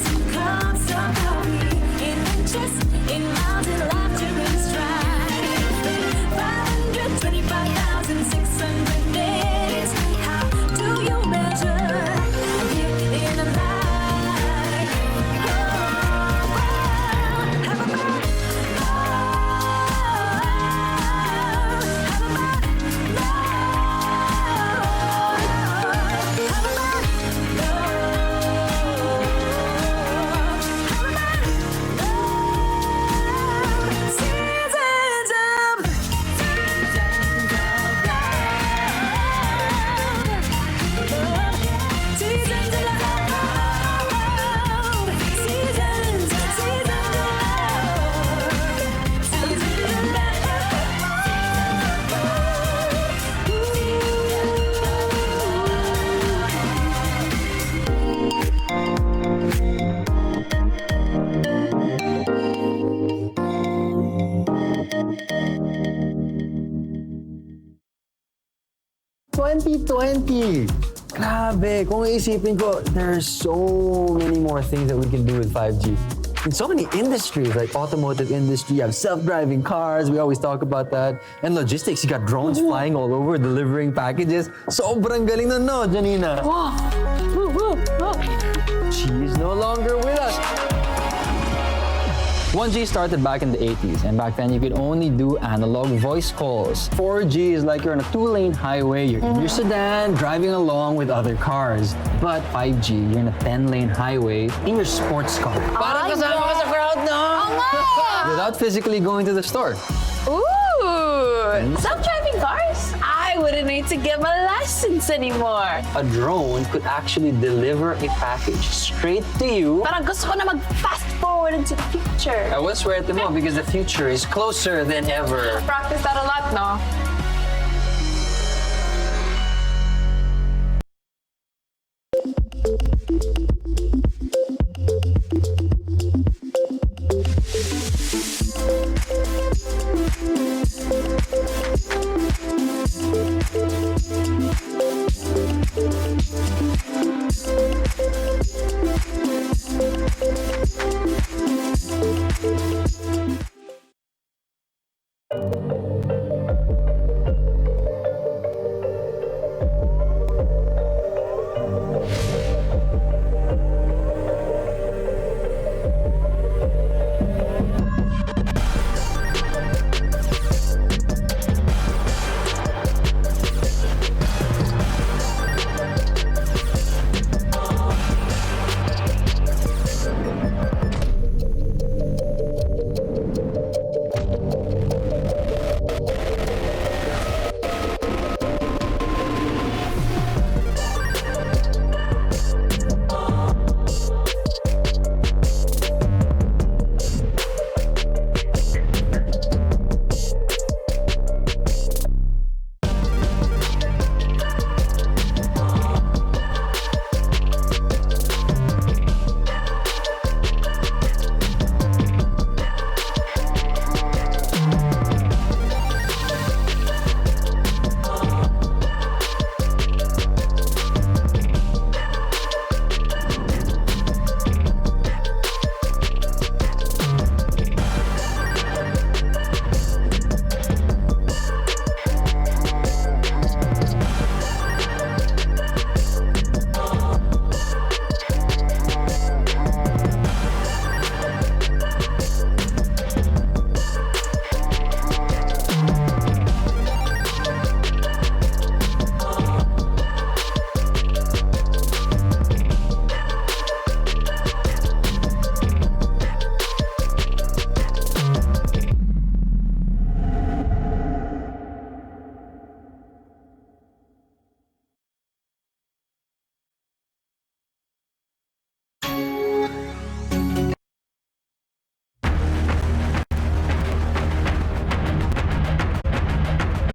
Speaker 5: 2020! Grabe, kung iisipin ko, there's so many more things that we can do with 5G. In so many industries, like automotive industry, you have self-driving cars, we always talk about that. And logistics, you got drones flying all over, delivering packages. Sobrang galing na, no, Janina? She is no longer with us. 1G started back in the 80s, and back then you could only do analog voice calls. 4G is like you're on a 2-lane highway, you're in your sedan, driving along with other cars. But 5G, you're in a 10-lane highway in your sports car. Parang kasama ka sa crowd, no? Without physically going to the store.
Speaker 6: Ooh! Self-driving cars? I wouldn't need to get my license anymore.
Speaker 5: A drone could actually deliver a package straight to you.
Speaker 6: Parang gusto ko na mag-fast forward into the future.
Speaker 5: I will swear to mo because the future is closer than ever.
Speaker 6: Practice that a lot, no?